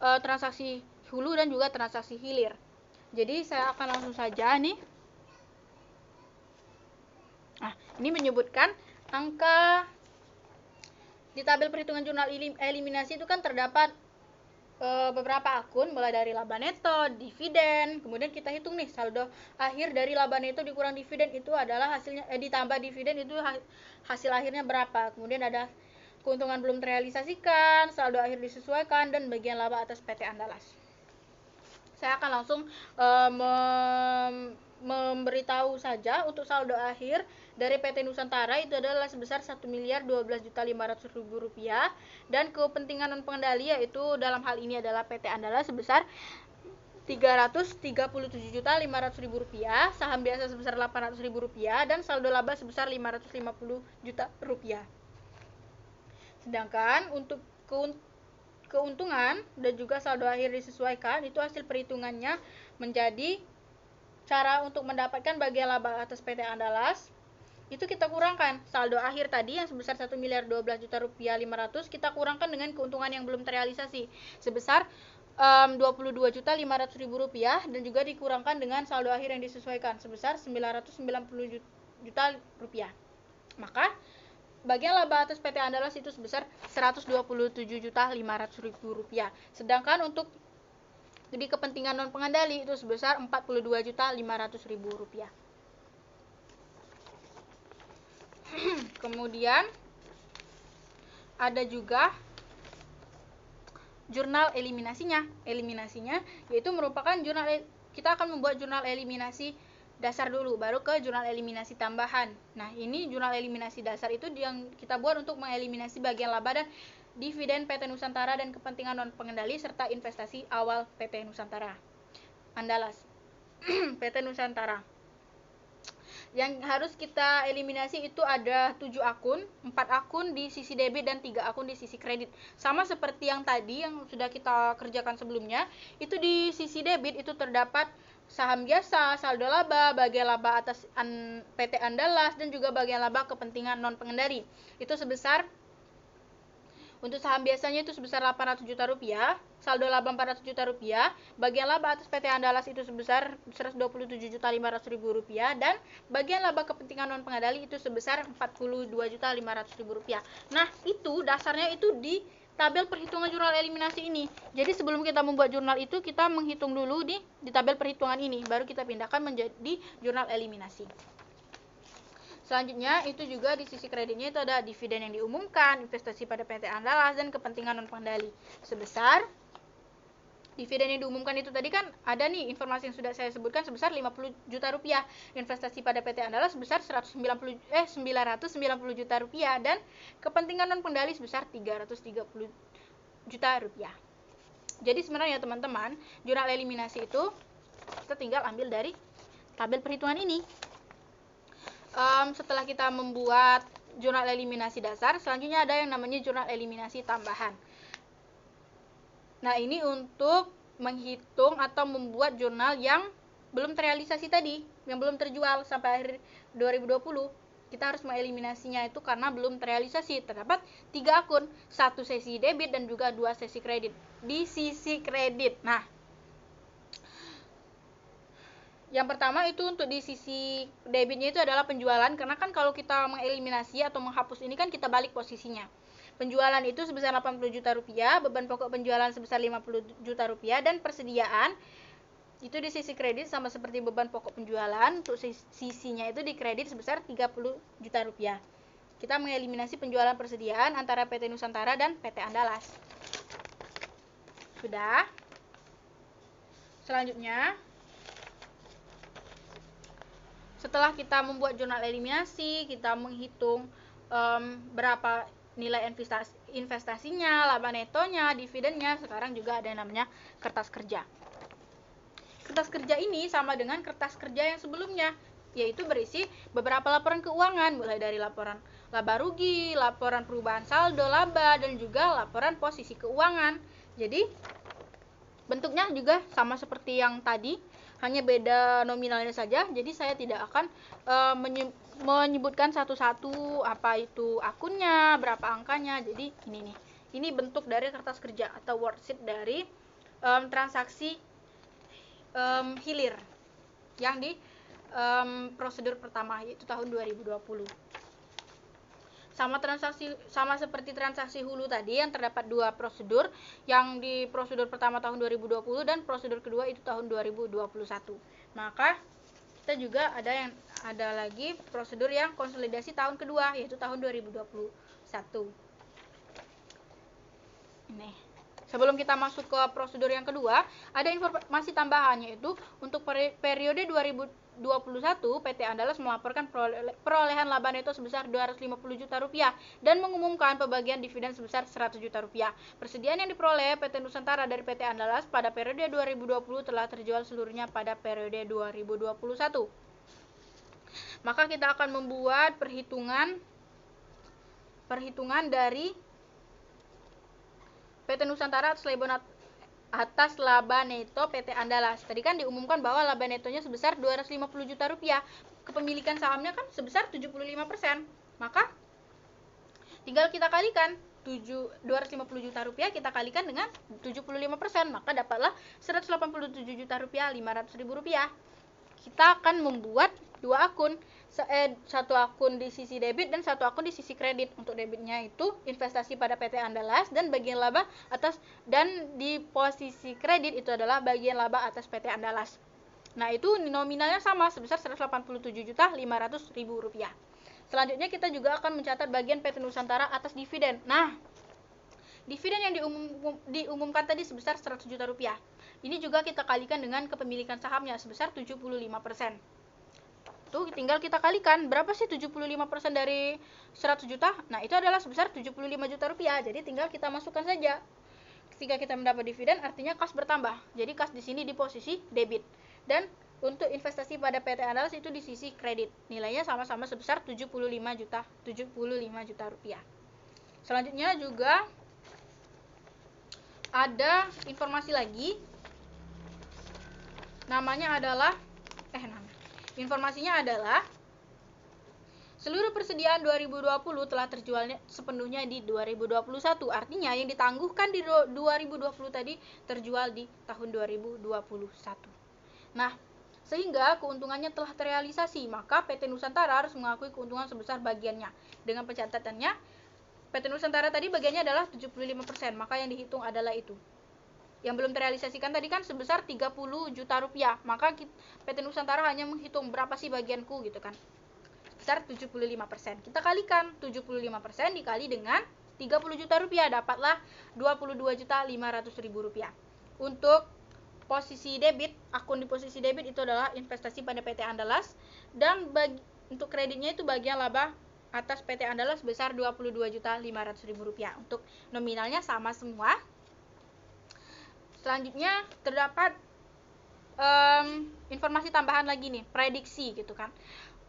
transaksi hulu dan juga transaksi hilir. Jadi saya akan langsung saja nih. Nah, ini menyebutkan angka di tabel perhitungan jurnal eliminasi itu kan terdapat beberapa akun, mulai dari laba neto, dividen, kemudian kita hitung nih saldo akhir dari laba neto dikurang dividen itu adalah hasilnya, ditambah dividen itu hasil akhirnya berapa. Kemudian ada keuntungan belum terrealisasikan, saldo akhir disesuaikan, dan bagian laba atas PT Andalas. Saya akan langsung memberitahu saja untuk saldo akhir dari PT Nusantara itu adalah sebesar Rp1.012.500.000 dan kepentingan non pengendali yaitu dalam hal ini adalah PT Andalas sebesar Rp337.500.000, saham biasa sebesar Rp800.000 dan saldo laba sebesar Rp550 juta. Sedangkan untuk keuntungan dan juga saldo akhir disesuaikan, itu hasil perhitungannya menjadi cara untuk mendapatkan bagian laba atas PT Andalas. Itu kita kurangkan saldo akhir tadi yang sebesar Rp1.012.500.000, kita kurangkan dengan keuntungan yang belum terrealisasi sebesar Rp22.500.000 dan juga dikurangkan dengan saldo akhir yang disesuaikan sebesar Rp990 juta. Maka bagian laba atas PT Andalas itu sebesar Rp127.500.000. Sedangkan untuk di kepentingan non pengendali itu sebesar Rp42.500.000. Kemudian ada juga jurnal eliminasinya. Eliminasinya yaitu merupakan jurnal, kita akan membuat jurnal eliminasi dasar dulu, baru ke jurnal eliminasi tambahan. Nah, ini jurnal eliminasi dasar itu yang kita buat untuk mengeliminasi bagian laba dan dividen PT Nusantara dan kepentingan non pengendali serta investasi awal PT Nusantara Andalas. PT Nusantara yang harus kita eliminasi itu ada 7 akun, 4 akun di sisi debit dan 3 akun di sisi kredit. Sama seperti yang tadi yang sudah kita kerjakan sebelumnya, itu di sisi debit itu terdapat saham biasa, saldo laba, bagian laba atas PT Andalas dan juga bagian laba kepentingan non pengendali. Itu sebesar, untuk saham biasanya itu sebesar Rp800 juta, saldo laba Rp400 juta, bagian laba atas PT Andalas itu sebesar Rp127.500.000 dan bagian laba kepentingan non pengendali itu sebesar Rp42.500.000. Nah, itu dasarnya itu di tabel perhitungan jurnal eliminasi ini. Jadi sebelum kita membuat jurnal itu, kita menghitung dulu di tabel perhitungan ini, baru kita pindahkan menjadi jurnal eliminasi. Selanjutnya itu juga di sisi kreditnya itu ada dividen yang diumumkan, investasi pada PT Andalas dan kepentingan non pengendali sebesar Dividen yang diumumkan itu tadi kan ada nih informasi yang sudah saya sebutkan sebesar 50 juta rupiah. Investasi pada PT Andalas sebesar 990 juta rupiah dan kepentingan non pendali sebesar 330 juta rupiah. Jadi sebenarnya teman-teman, jurnal eliminasi itu kita tinggal ambil dari tabel perhitungan ini. Setelah kita membuat jurnal eliminasi dasar, selanjutnya ada yang namanya jurnal eliminasi tambahan. Nah, ini untuk menghitung atau membuat jurnal yang belum terrealisasi tadi, yang belum terjual sampai akhir 2020. Kita harus mengeliminasinya itu karena belum terrealisasi. Terdapat 3 akun, 1 sesi debit dan juga 2 sesi kredit. Di sisi kredit. Nah, yang pertama itu untuk di sisi debitnya itu adalah penjualan, karena kan kalau kita mengeliminasi atau menghapus ini kan kita balik posisinya. Penjualan itu sebesar 80 juta rupiah, beban pokok penjualan sebesar 50 juta rupiah, dan persediaan itu di sisi kredit sama seperti beban pokok penjualan, untuk sisinya itu di kredit sebesar 30 juta rupiah. Kita mengeliminasi penjualan persediaan antara PT Nusantara dan PT Andalas. Sudah. Selanjutnya, setelah kita membuat jurnal eliminasi, kita menghitung berapa nilai investasinya, laba netonya, dividennya. Sekarang juga ada yang namanya kertas kerja. Kertas kerja ini sama dengan kertas kerja yang sebelumnya, yaitu berisi beberapa laporan keuangan, mulai dari laporan laba rugi, laporan perubahan saldo laba, dan juga laporan posisi keuangan. Jadi bentuknya juga sama seperti yang tadi, hanya beda nominalnya saja. Jadi saya tidak akan menyebutkan satu-satu apa itu akunnya, berapa angkanya. Jadi ini nih, ini bentuk dari kertas kerja atau worksheet dari transaksi hilir yang di prosedur pertama, yaitu tahun 2020. Sama seperti transaksi hulu tadi yang terdapat 2 prosedur, yang di prosedur pertama tahun 2020 dan prosedur kedua itu tahun 2021. Maka kita juga ada lagi prosedur yang konsolidasi tahun kedua, yaitu tahun 2021. Ini. Sebelum kita masuk ke prosedur yang kedua, ada informasi tambahan, yaitu untuk periode 2021 PT Andalas melaporkan perolehan laba neto sebesar 250 juta rupiah dan mengumumkan pembagian dividen sebesar 100 juta rupiah. Persediaan yang diperoleh PT Nusantara dari PT Andalas pada periode 2020 telah terjual seluruhnya pada periode 2021. Maka kita akan membuat perhitungan dari PT Nusantara atas laba neto PT Andalas. Tadi kan diumumkan bahwa laba netonya sebesar 250 juta rupiah. Kepemilikan sahamnya kan sebesar 75%. Maka tinggal kita kalikan 250 juta rupiah, kita kalikan dengan 75%, maka dapatlah 187 juta rupiah 500 ribu rupiah. Kita akan membuat 2 akun, satu akun di sisi debit dan satu akun di sisi kredit. Untuk debitnya itu investasi pada PT Andalas dan bagian laba atas, dan di posisi kredit itu adalah bagian laba atas PT Andalas. Nah, itu nominalnya sama sebesar 187 juta 500 ribu rupiah. Selanjutnya kita juga akan mencatat bagian PT Nusantara atas dividen. Nah, dividen yang diumumkan tadi sebesar 100 juta rupiah. Ini juga kita kalikan dengan kepemilikan sahamnya sebesar 75%. Tuh, tinggal kita kalikan, berapa sih 75% dari 100 juta? Nah, itu adalah sebesar 75 juta rupiah. Jadi tinggal kita masukkan saja. Ketika kita mendapat dividen, artinya kas bertambah. Jadi kas di sini di posisi debit. Dan untuk investasi pada PT Andalas itu di sisi kredit. Nilainya sama-sama sebesar 75 juta rupiah. Selanjutnya juga ada informasi lagi. Informasinya adalah seluruh persediaan 2020 telah terjual sepenuhnya di 2021. Artinya yang ditangguhkan di 2020 tadi terjual di tahun 2021. Nah, sehingga keuntungannya telah terrealisasi, maka PT Nusantara harus mengakui keuntungan sebesar bagiannya. Dengan pencatatannya, PT Nusantara tadi bagiannya adalah 75%, maka yang dihitung adalah itu. Yang belum terrealisasikan tadi kan sebesar 30 juta rupiah, maka PT Nusantara hanya menghitung berapa sih bagianku gitu kan. Sebesar 75%. Kita kalikan 75% dikali dengan 30 juta rupiah, dapatlah 22 juta 500 ribu rupiah. untuk posisi debit, akun di posisi debit itu adalah investasi pada PT Andalas, dan untuk kreditnya itu bagian laba atas PT Andalas sebesar Rp22.500.000. Untuk nominalnya sama semua. Selanjutnya terdapat informasi tambahan lagi nih, prediksi gitu kan.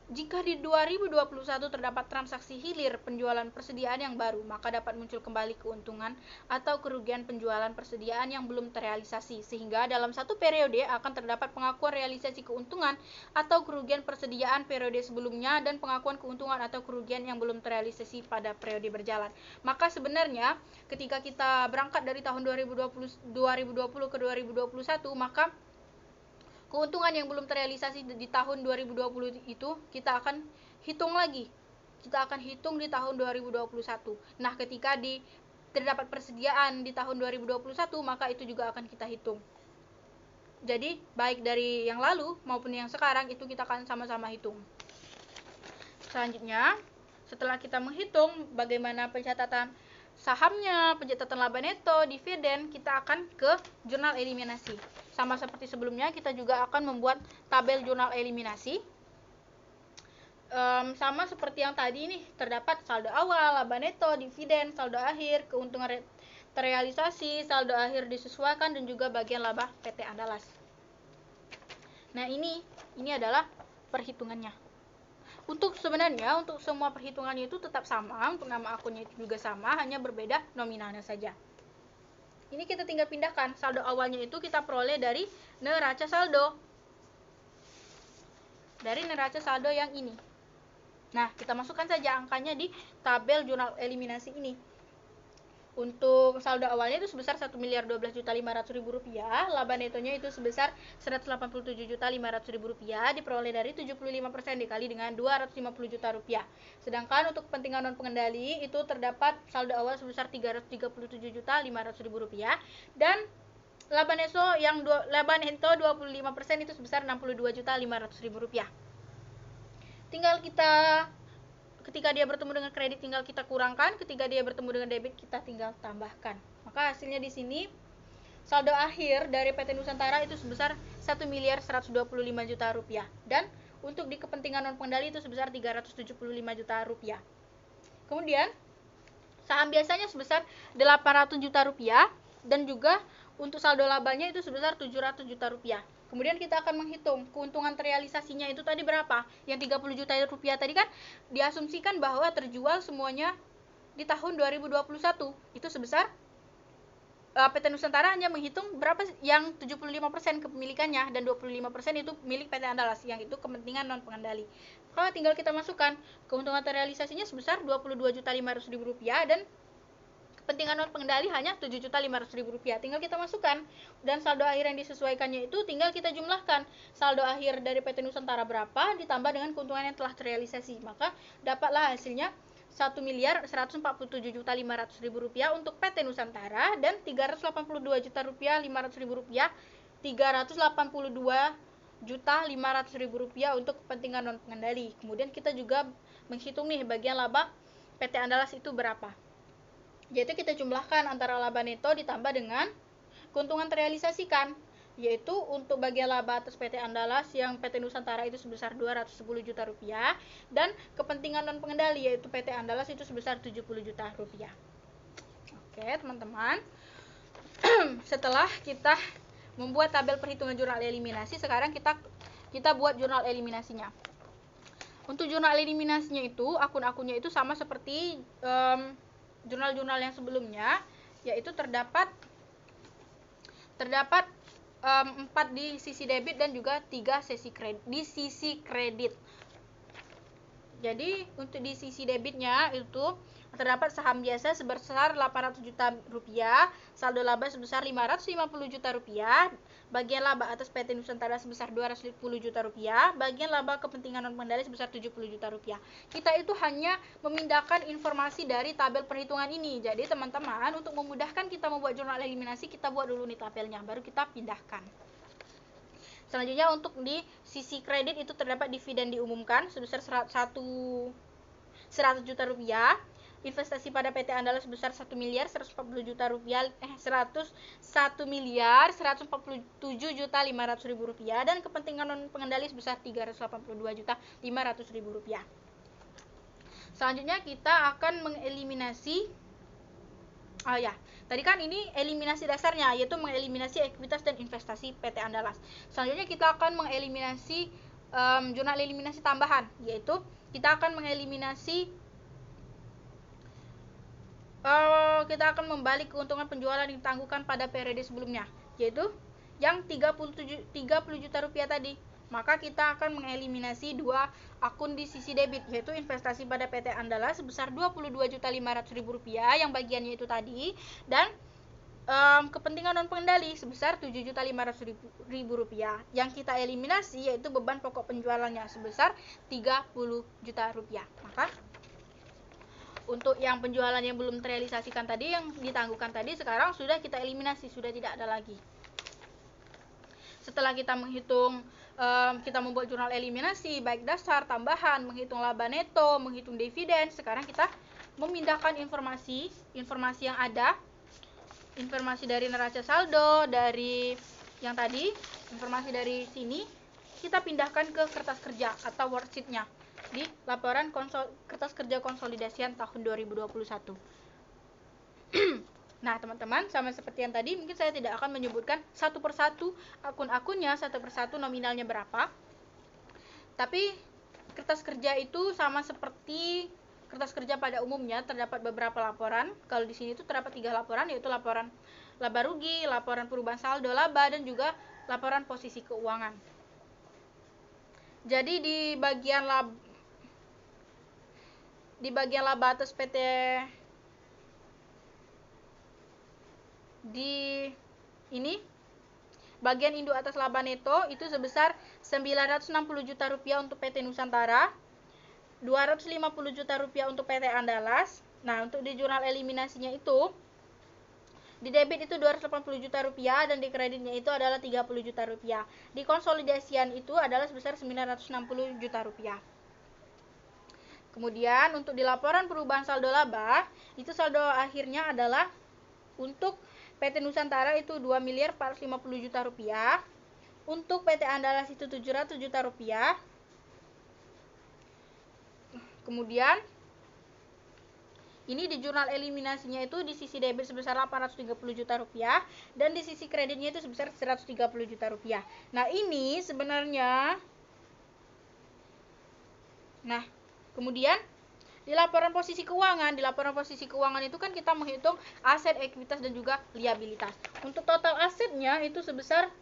Jika di 2021 terdapat transaksi hilir penjualan persediaan yang baru, maka dapat muncul kembali keuntungan atau kerugian penjualan persediaan yang belum terrealisasi, sehingga dalam satu periode akan terdapat pengakuan realisasi keuntungan atau kerugian persediaan periode sebelumnya dan pengakuan keuntungan atau kerugian yang belum terrealisasi pada periode berjalan. Maka sebenarnya ketika kita berangkat dari tahun 2020 ke 2021, maka keuntungan yang belum terrealisasi di tahun 2020 itu kita akan hitung lagi. Kita akan hitung di tahun 2021. Nah, ketika terdapat persediaan di tahun 2021, maka itu juga akan kita hitung. Jadi, baik dari yang lalu maupun yang sekarang itu kita akan sama-sama hitung. Selanjutnya, setelah kita menghitung bagaimana pencatatan sahamnya, pencatatan laba neto, dividen, kita akan ke jurnal eliminasi. Sama seperti sebelumnya, kita juga akan membuat tabel jurnal eliminasi. Sama seperti yang tadi nih, terdapat saldo awal, laba neto, dividen, saldo akhir, keuntungan terrealisasi, saldo akhir disesuaikan, dan juga bagian laba PT Andalas. Nah, ini adalah perhitungannya. Untuk semua perhitungannya itu tetap sama, untuk nama akunnya itu juga sama, hanya berbeda nominalnya saja. Ini kita tinggal pindahkan, saldo awalnya itu kita peroleh dari neraca saldo. Dari neraca saldo yang ini. Nah, kita masukkan saja angkanya di tabel jurnal eliminasi ini. Untuk saldo awalnya itu sebesar Rp1.012.500.000, laba netonya itu sebesar Rp187.500.000, diperoleh dari 75% dikali dengan Rp250 juta. Sedangkan untuk kepentingan non pengendali itu terdapat saldo awal sebesar Rp337.500.000 dan laba neto 25% itu sebesar Rp62.500.000. Tinggal ketika dia bertemu dengan kredit tinggal kita kurangkan, ketika dia bertemu dengan debit kita tinggal tambahkan. Maka hasilnya di sini saldo akhir dari PT Nusantara itu sebesar Rp1.125.000.000 dan untuk di kepentingan non pengendali itu sebesar Rp375 juta. Kemudian saham biasanya sebesar Rp800 juta dan juga untuk saldo labanya itu sebesar Rp700 juta. Kemudian kita akan menghitung keuntungan terrealisasinya itu tadi berapa? Yang Rp30 juta tadi kan diasumsikan bahwa terjual semuanya di tahun 2021. Itu sebesar PT Nusantara hanya menghitung berapa yang 75% kepemilikannya dan 25% itu milik PT Andalas, yang itu kepentingan non pengendali. Kalau tinggal kita masukkan keuntungan terrealisasinya sebesar Rp22.500.000 dan kepentingan non pengendali hanya Rp7.500.000. Tinggal kita masukkan dan saldo akhir yang disesuaikannya itu tinggal kita jumlahkan. Saldo akhir dari PT Nusantara berapa ditambah dengan keuntungan yang telah terrealisasi. Maka dapatlah hasilnya Rp1.147.500.000 untuk PT Nusantara dan Rp382.500.000 Rp382.500.000 untuk kepentingan non pengendali. Kemudian kita juga menghitung nih bagian laba PT Andalas itu berapa. Yaitu kita jumlahkan antara laba neto ditambah dengan keuntungan terrealisasikan, yaitu untuk bagian laba atas PT Andalas yang PT Nusantara itu sebesar Rp210 juta dan kepentingan non pengendali yaitu PT Andalas itu sebesar Rp70 juta. Oke, teman-teman. Setelah kita membuat tabel perhitungan jurnal eliminasi, sekarang kita buat jurnal eliminasinya. Untuk jurnal eliminasinya itu akun-akunnya itu sama seperti jurnal-jurnal yang sebelumnya, yaitu terdapat 4 di sisi debit dan juga 3 di sisi kredit. Jadi untuk di sisi debitnya itu terdapat saham biasa sebesar Rp800 juta, saldo laba sebesar Rp550 juta, bagian laba atas PT Nusantara sebesar Rp210 juta, bagian laba kepentingan non pengendali sebesar Rp70 juta. Kita itu hanya memindahkan informasi dari tabel perhitungan ini. Jadi teman-teman, untuk memudahkan kita membuat jurnal eliminasi, kita buat dulu nih tabelnya, baru kita pindahkan. Selanjutnya untuk di sisi kredit itu terdapat dividen diumumkan sebesar Rp100 juta, investasi pada PT Andalas sebesar 1 miliar 140 juta rupiah 101 miliar 147 juta 500 ribu rupiah, dan kepentingan non pengendali sebesar 382 juta 500 ribu rupiah. Selanjutnya kita akan mengeliminasi tadi kan ini eliminasi dasarnya, yaitu mengeliminasi ekuitas dan investasi PT Andalas. Selanjutnya kita akan mengeliminasi jurnal eliminasi tambahan, yaitu kita akan mengeliminasi kita akan membalik keuntungan penjualan yang ditangguhkan pada periode sebelumnya, yaitu yang 30 juta rupiah tadi. Maka kita akan mengeliminasi dua akun di sisi debit, yaitu investasi pada PT Andalas sebesar 22.500.000 rupiah yang bagiannya itu tadi, dan kepentingan non pengendali sebesar 7.500.000 rupiah. Yang kita eliminasi yaitu beban pokok penjualannya sebesar 30 juta rupiah. Maka untuk yang penjualan yang belum terrealisasikan tadi, yang ditangguhkan tadi, sekarang sudah kita eliminasi, sudah tidak ada lagi. Setelah kita menghitung, kita membuat jurnal eliminasi baik dasar, tambahan, menghitung laba neto, menghitung dividen, sekarang kita memindahkan informasi yang ada, informasi dari neraca saldo, dari yang tadi, informasi dari sini, kita pindahkan ke kertas kerja atau worksheet-nya di laporan kertas kerja konsolidasian tahun 2021. Nah, teman-teman, sama seperti yang tadi, mungkin saya tidak akan menyebutkan satu persatu akun-akunnya, satu persatu nominalnya berapa. Tapi kertas kerja itu sama seperti kertas kerja pada umumnya, terdapat beberapa laporan. Kalau di sini itu terdapat 3 laporan, yaitu laporan laba rugi, laporan perubahan saldo laba, dan juga laporan posisi keuangan. Jadi di bagian laba atas PT di ini bagian induk atas laba neto itu sebesar 960 juta rupiah untuk PT Nusantara, 250 juta rupiah untuk PT Andalas. Nah, untuk di jurnal eliminasinya itu di debit itu 280 juta rupiah dan di kreditnya itu adalah 30 juta rupiah. Di konsolidasian itu adalah sebesar 960 juta rupiah. Kemudian untuk di laporan perubahan saldo laba, itu saldo akhirnya adalah untuk PT Nusantara itu 2 miliar 450 juta rupiah, untuk PT Andalas itu 700 juta rupiah. Kemudian ini di jurnal eliminasinya itu di sisi debit sebesar 830 juta rupiah dan di sisi kreditnya itu sebesar 130 juta rupiah. Nah, ini sebenarnya kemudian di laporan posisi keuangan itu kan kita menghitung aset, ekuitas, dan juga liabilitas. Untuk total asetnya itu sebesar,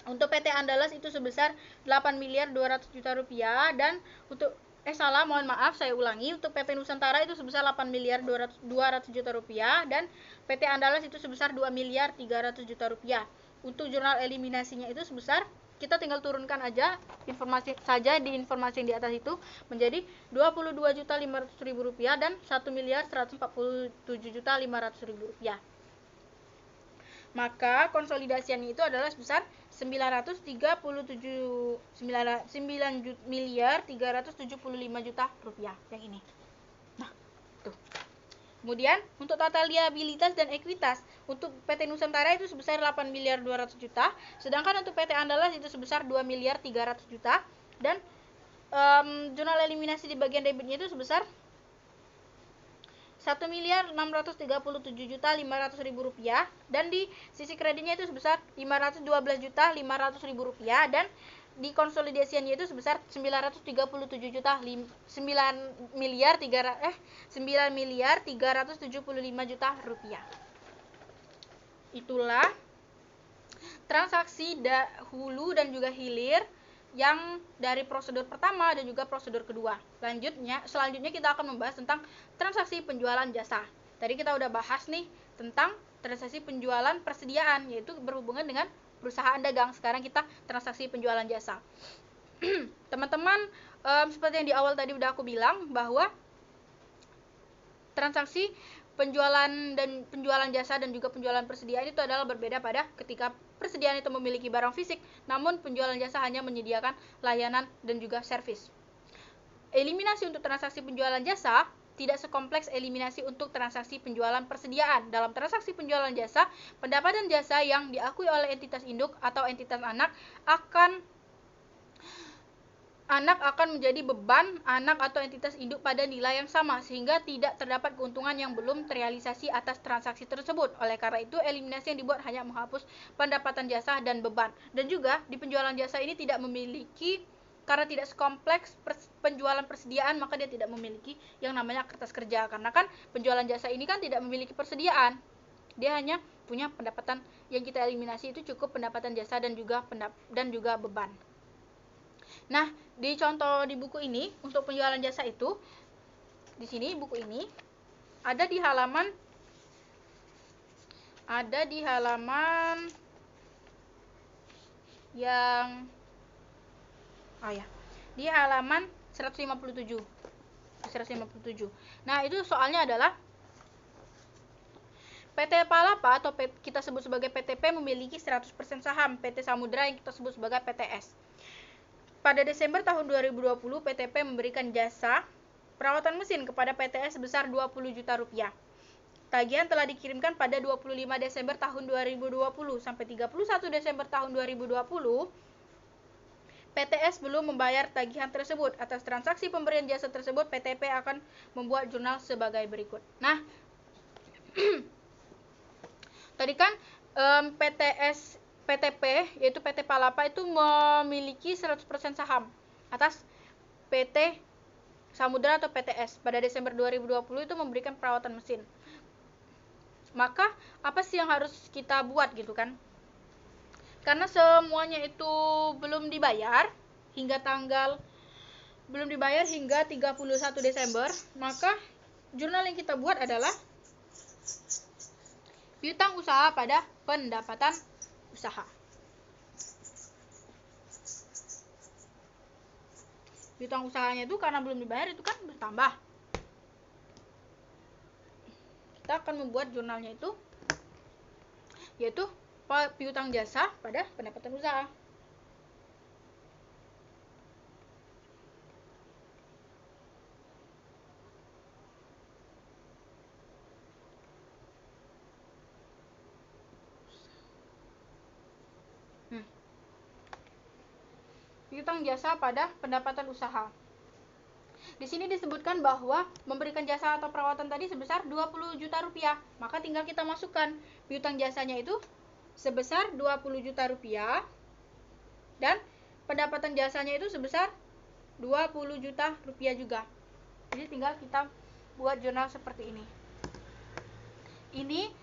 untuk PT Andalas itu sebesar 8 miliar 200 juta rupiah, dan untuk saya ulangi, untuk PT Nusantara itu sebesar 8 miliar 200 juta rupiah, dan PT Andalas itu sebesar 2 miliar 300 juta rupiah. Untuk jurnal eliminasinya itu sebesar, kita tinggal turunkan aja informasi saja di informasi yang di atas itu menjadi 22.500.000 rupiah dan 1.147.500.000 rupiah. Maka konsolidasiannya itu adalah sebesar 9.375.000.000 rupiah yang ini. Nah, tuh. Kemudian untuk total liabilitas dan ekuitas, untuk PT Nusantara itu sebesar 8 miliar 200 juta, sedangkan untuk PT Andalas itu sebesar 2 miliar 300 juta, dan jurnal eliminasi di bagian debitnya itu sebesar 1 miliar 637 juta 500 ribu rupiah, dan di sisi kreditnya itu sebesar 512 juta 500 ribu rupiah, dan di konsolidasiannya itu sebesar 937 juta 9 miliar 375 juta rupiah. Itulah transaksi hulu dan juga hilir yang dari prosedur pertama dan juga prosedur kedua. Selanjutnya kita akan membahas tentang transaksi penjualan jasa. Tadi kita udah bahas nih tentang transaksi penjualan persediaan, yaitu berhubungan dengan perusahaan dagang. Sekarang kita transaksi penjualan jasa. Teman-teman, seperti yang di awal tadi udah aku bilang bahwa transaksi penjualan jasa dan juga penjualan persediaan itu adalah berbeda pada ketika persediaan itu memiliki barang fisik, namun penjualan jasa hanya menyediakan layanan dan juga servis. Eliminasi untuk transaksi penjualan jasa tidak sekompleks eliminasi untuk transaksi penjualan persediaan. Dalam transaksi penjualan jasa, pendapatan jasa yang diakui oleh entitas induk atau entitas anak akan menjadi beban anak atau entitas induk pada nilai yang sama, sehingga tidak terdapat keuntungan yang belum terrealisasi atas transaksi tersebut. Oleh karena itu, eliminasi yang dibuat hanya menghapus pendapatan jasa dan beban. Dan juga di penjualan jasa ini tidak memiliki, karena tidak sekompleks penjualan persediaan, maka dia tidak memiliki yang namanya kertas kerja. Karena kan penjualan jasa ini kan tidak memiliki persediaan. Dia hanya punya pendapatan, yang kita eliminasi itu cukup pendapatan jasa dan juga beban. Nah, di contoh di buku ini untuk penjualan jasa itu, di sini buku ini ada di halaman yang di halaman 157. Nah, itu soalnya adalah PT Palapa atau kita sebut sebagai PTP memiliki 100% saham PT Samudra yang kita sebut sebagai PTS. Pada Desember tahun 2020, PTP memberikan jasa perawatan mesin kepada PTS sebesar 20 juta rupiah. Tagihan telah dikirimkan pada 25 Desember tahun 2020 sampai 31 Desember tahun 2020. PTS belum membayar tagihan tersebut. Atas transaksi pemberian jasa tersebut, PTP akan membuat jurnal sebagai berikut. Nah, tadi kan PTP, yaitu PT Palapa itu memiliki 100% saham atas PT Samudra atau PTS. Pada Desember 2020 itu memberikan perawatan mesin. Maka, apa sih yang harus kita buat gitu kan? Karena semuanya itu belum dibayar hingga 31 Desember, maka jurnal yang kita buat adalah piutang usaha pada pendapatan usaha. Piutang usahanya itu karena belum dibayar itu kan bertambah. Kita akan membuat jurnalnya itu yaitu piutang jasa pada pendapatan usaha. Piutang jasa pada pendapatan usaha. Di sini disebutkan bahwa memberikan jasa atau perawatan tadi sebesar 20 juta rupiah. Maka tinggal kita masukkan piutang jasanya itu sebesar 20 juta rupiah dan pendapatan jasanya itu sebesar 20 juta rupiah juga. Jadi tinggal kita buat jurnal seperti ini. Ini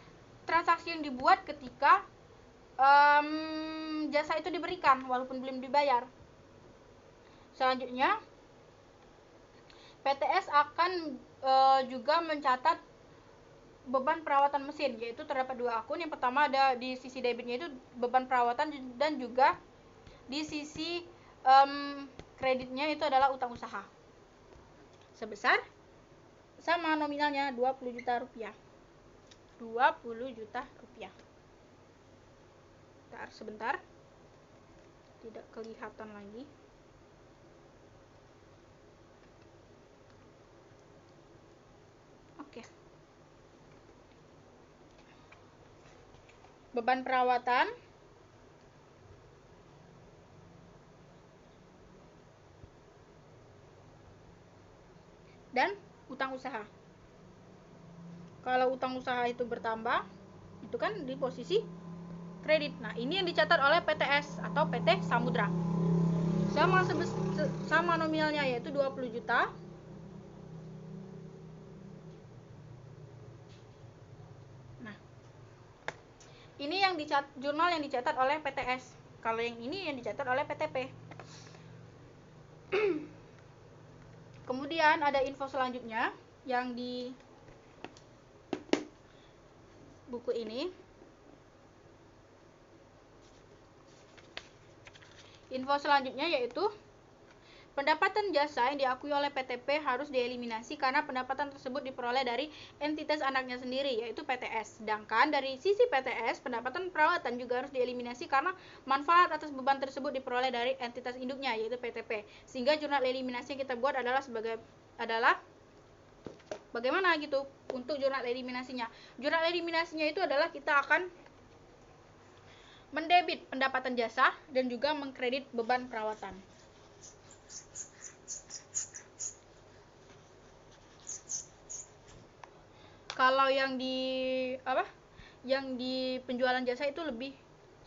transaksi yang dibuat ketika jasa itu diberikan walaupun belum dibayar. Selanjutnya, PTS akan juga mencatat beban perawatan mesin, yaitu terdapat dua akun. Yang pertama ada di sisi debitnya itu beban perawatan, dan juga di sisi kreditnya itu adalah utang usaha. Sebesar sama nominalnya 20 juta rupiah. 20 juta rupiah. Sebentar. Tidak kelihatan lagi. Beban perawatan dan utang usaha. Kalau utang usaha itu bertambah, itu kan di posisi kredit. Nah, ini yang dicatat oleh PTS atau PT Samudra. Sama nominalnya yaitu 20 juta. Ini yang jurnal yang dicatat oleh PTS. Kalau yang ini yang dicatat oleh PTP. Kemudian ada info selanjutnya yang di buku ini. Info selanjutnya yaitu pendapatan jasa yang diakui oleh PTP harus dieliminasi karena pendapatan tersebut diperoleh dari entitas anaknya sendiri, yaitu PTS. Sedangkan dari sisi PTS, pendapatan perawatan juga harus dieliminasi karena manfaat atas beban tersebut diperoleh dari entitas induknya, yaitu PTP. Sehingga jurnal eliminasi yang kita buat adalah Bagaimana gitu untuk jurnal eliminasinya? Jurnal eliminasinya itu adalah kita akan mendebit pendapatan jasa dan juga mengkredit beban perawatan. Kalau yang di penjualan jasa itu lebih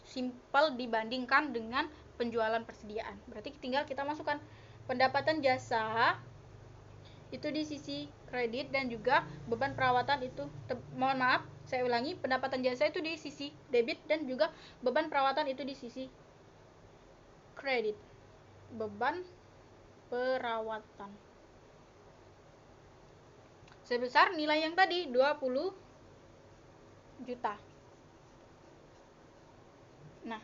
simpel dibandingkan dengan penjualan persediaan. Berarti tinggal kita masukkan pendapatan jasa itu di sisi kredit dan juga beban perawatan itu mohon maaf, saya ulangi, pendapatan jasa itu di sisi debit dan juga beban perawatan itu di sisi kredit. Beban perawatan sebesar nilai yang tadi 20 juta. Nah,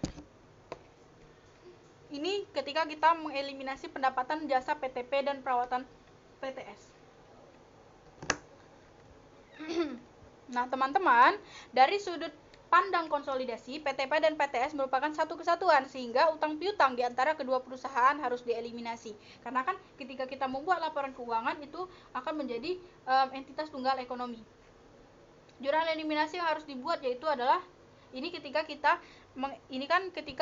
ini ketika kita mengeliminasi pendapatan jasa PTP dan perawatan PTS. Nah, teman-teman, dari sudut pandang konsolidasi, PTP dan PTS merupakan satu kesatuan sehingga utang piutang di antara kedua perusahaan harus dieliminasi. Karena kan ketika kita membuat laporan keuangan itu akan menjadi entitas tunggal ekonomi. Jurnal eliminasi yang harus dibuat yaitu adalah ketika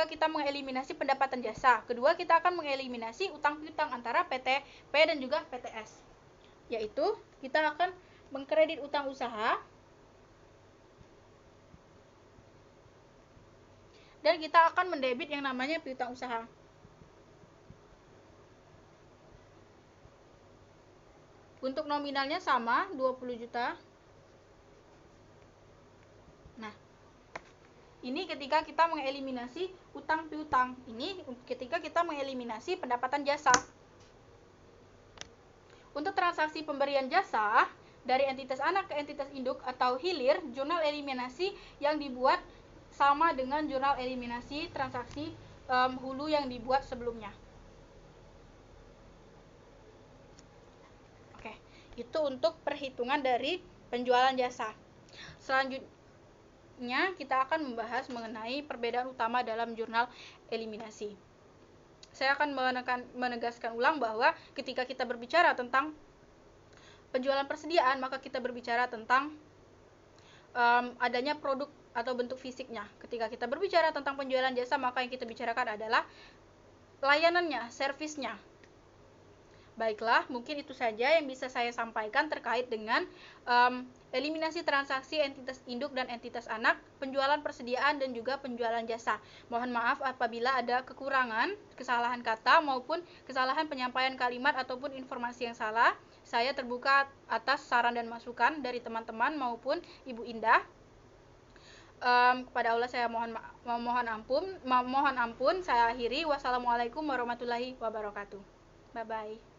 kita mengeliminasi pendapatan jasa. Kedua, kita akan mengeliminasi utang piutang antara PTP dan juga PTS. Yaitu kita akan mengkredit utang usaha dan kita akan mendebit yang namanya piutang usaha. Untuk nominalnya sama, 20 juta. Nah, ini ketika kita mengeliminasi utang piutang. Ini ketika kita mengeliminasi pendapatan jasa. Untuk transaksi pemberian jasa dari entitas anak ke entitas induk atau hilir, jurnal eliminasi yang dibuat sama dengan jurnal eliminasi transaksi hulu yang dibuat sebelumnya. Oke, itu untuk perhitungan dari penjualan jasa. Selanjutnya kita akan membahas mengenai perbedaan utama dalam jurnal eliminasi. Saya akan menegaskan ulang bahwa ketika kita berbicara tentang penjualan persediaan, maka kita berbicara tentang adanya produk atau bentuk fisiknya. Ketika kita berbicara tentang penjualan jasa, maka yang kita bicarakan adalah layanannya, servisnya. Baiklah, mungkin itu saja yang bisa saya sampaikan terkait dengan eliminasi transaksi entitas induk dan entitas anak, penjualan persediaan dan juga penjualan jasa. Mohon maaf apabila ada kekurangan, kesalahan kata maupun kesalahan penyampaian kalimat ataupun informasi yang salah. Saya terbuka atas saran dan masukan dari teman-teman maupun Ibu Indah. Kepada Allah saya mohon ampun. Saya akhiri. Wassalamualaikum warahmatullahi wabarakatuh. Bye bye.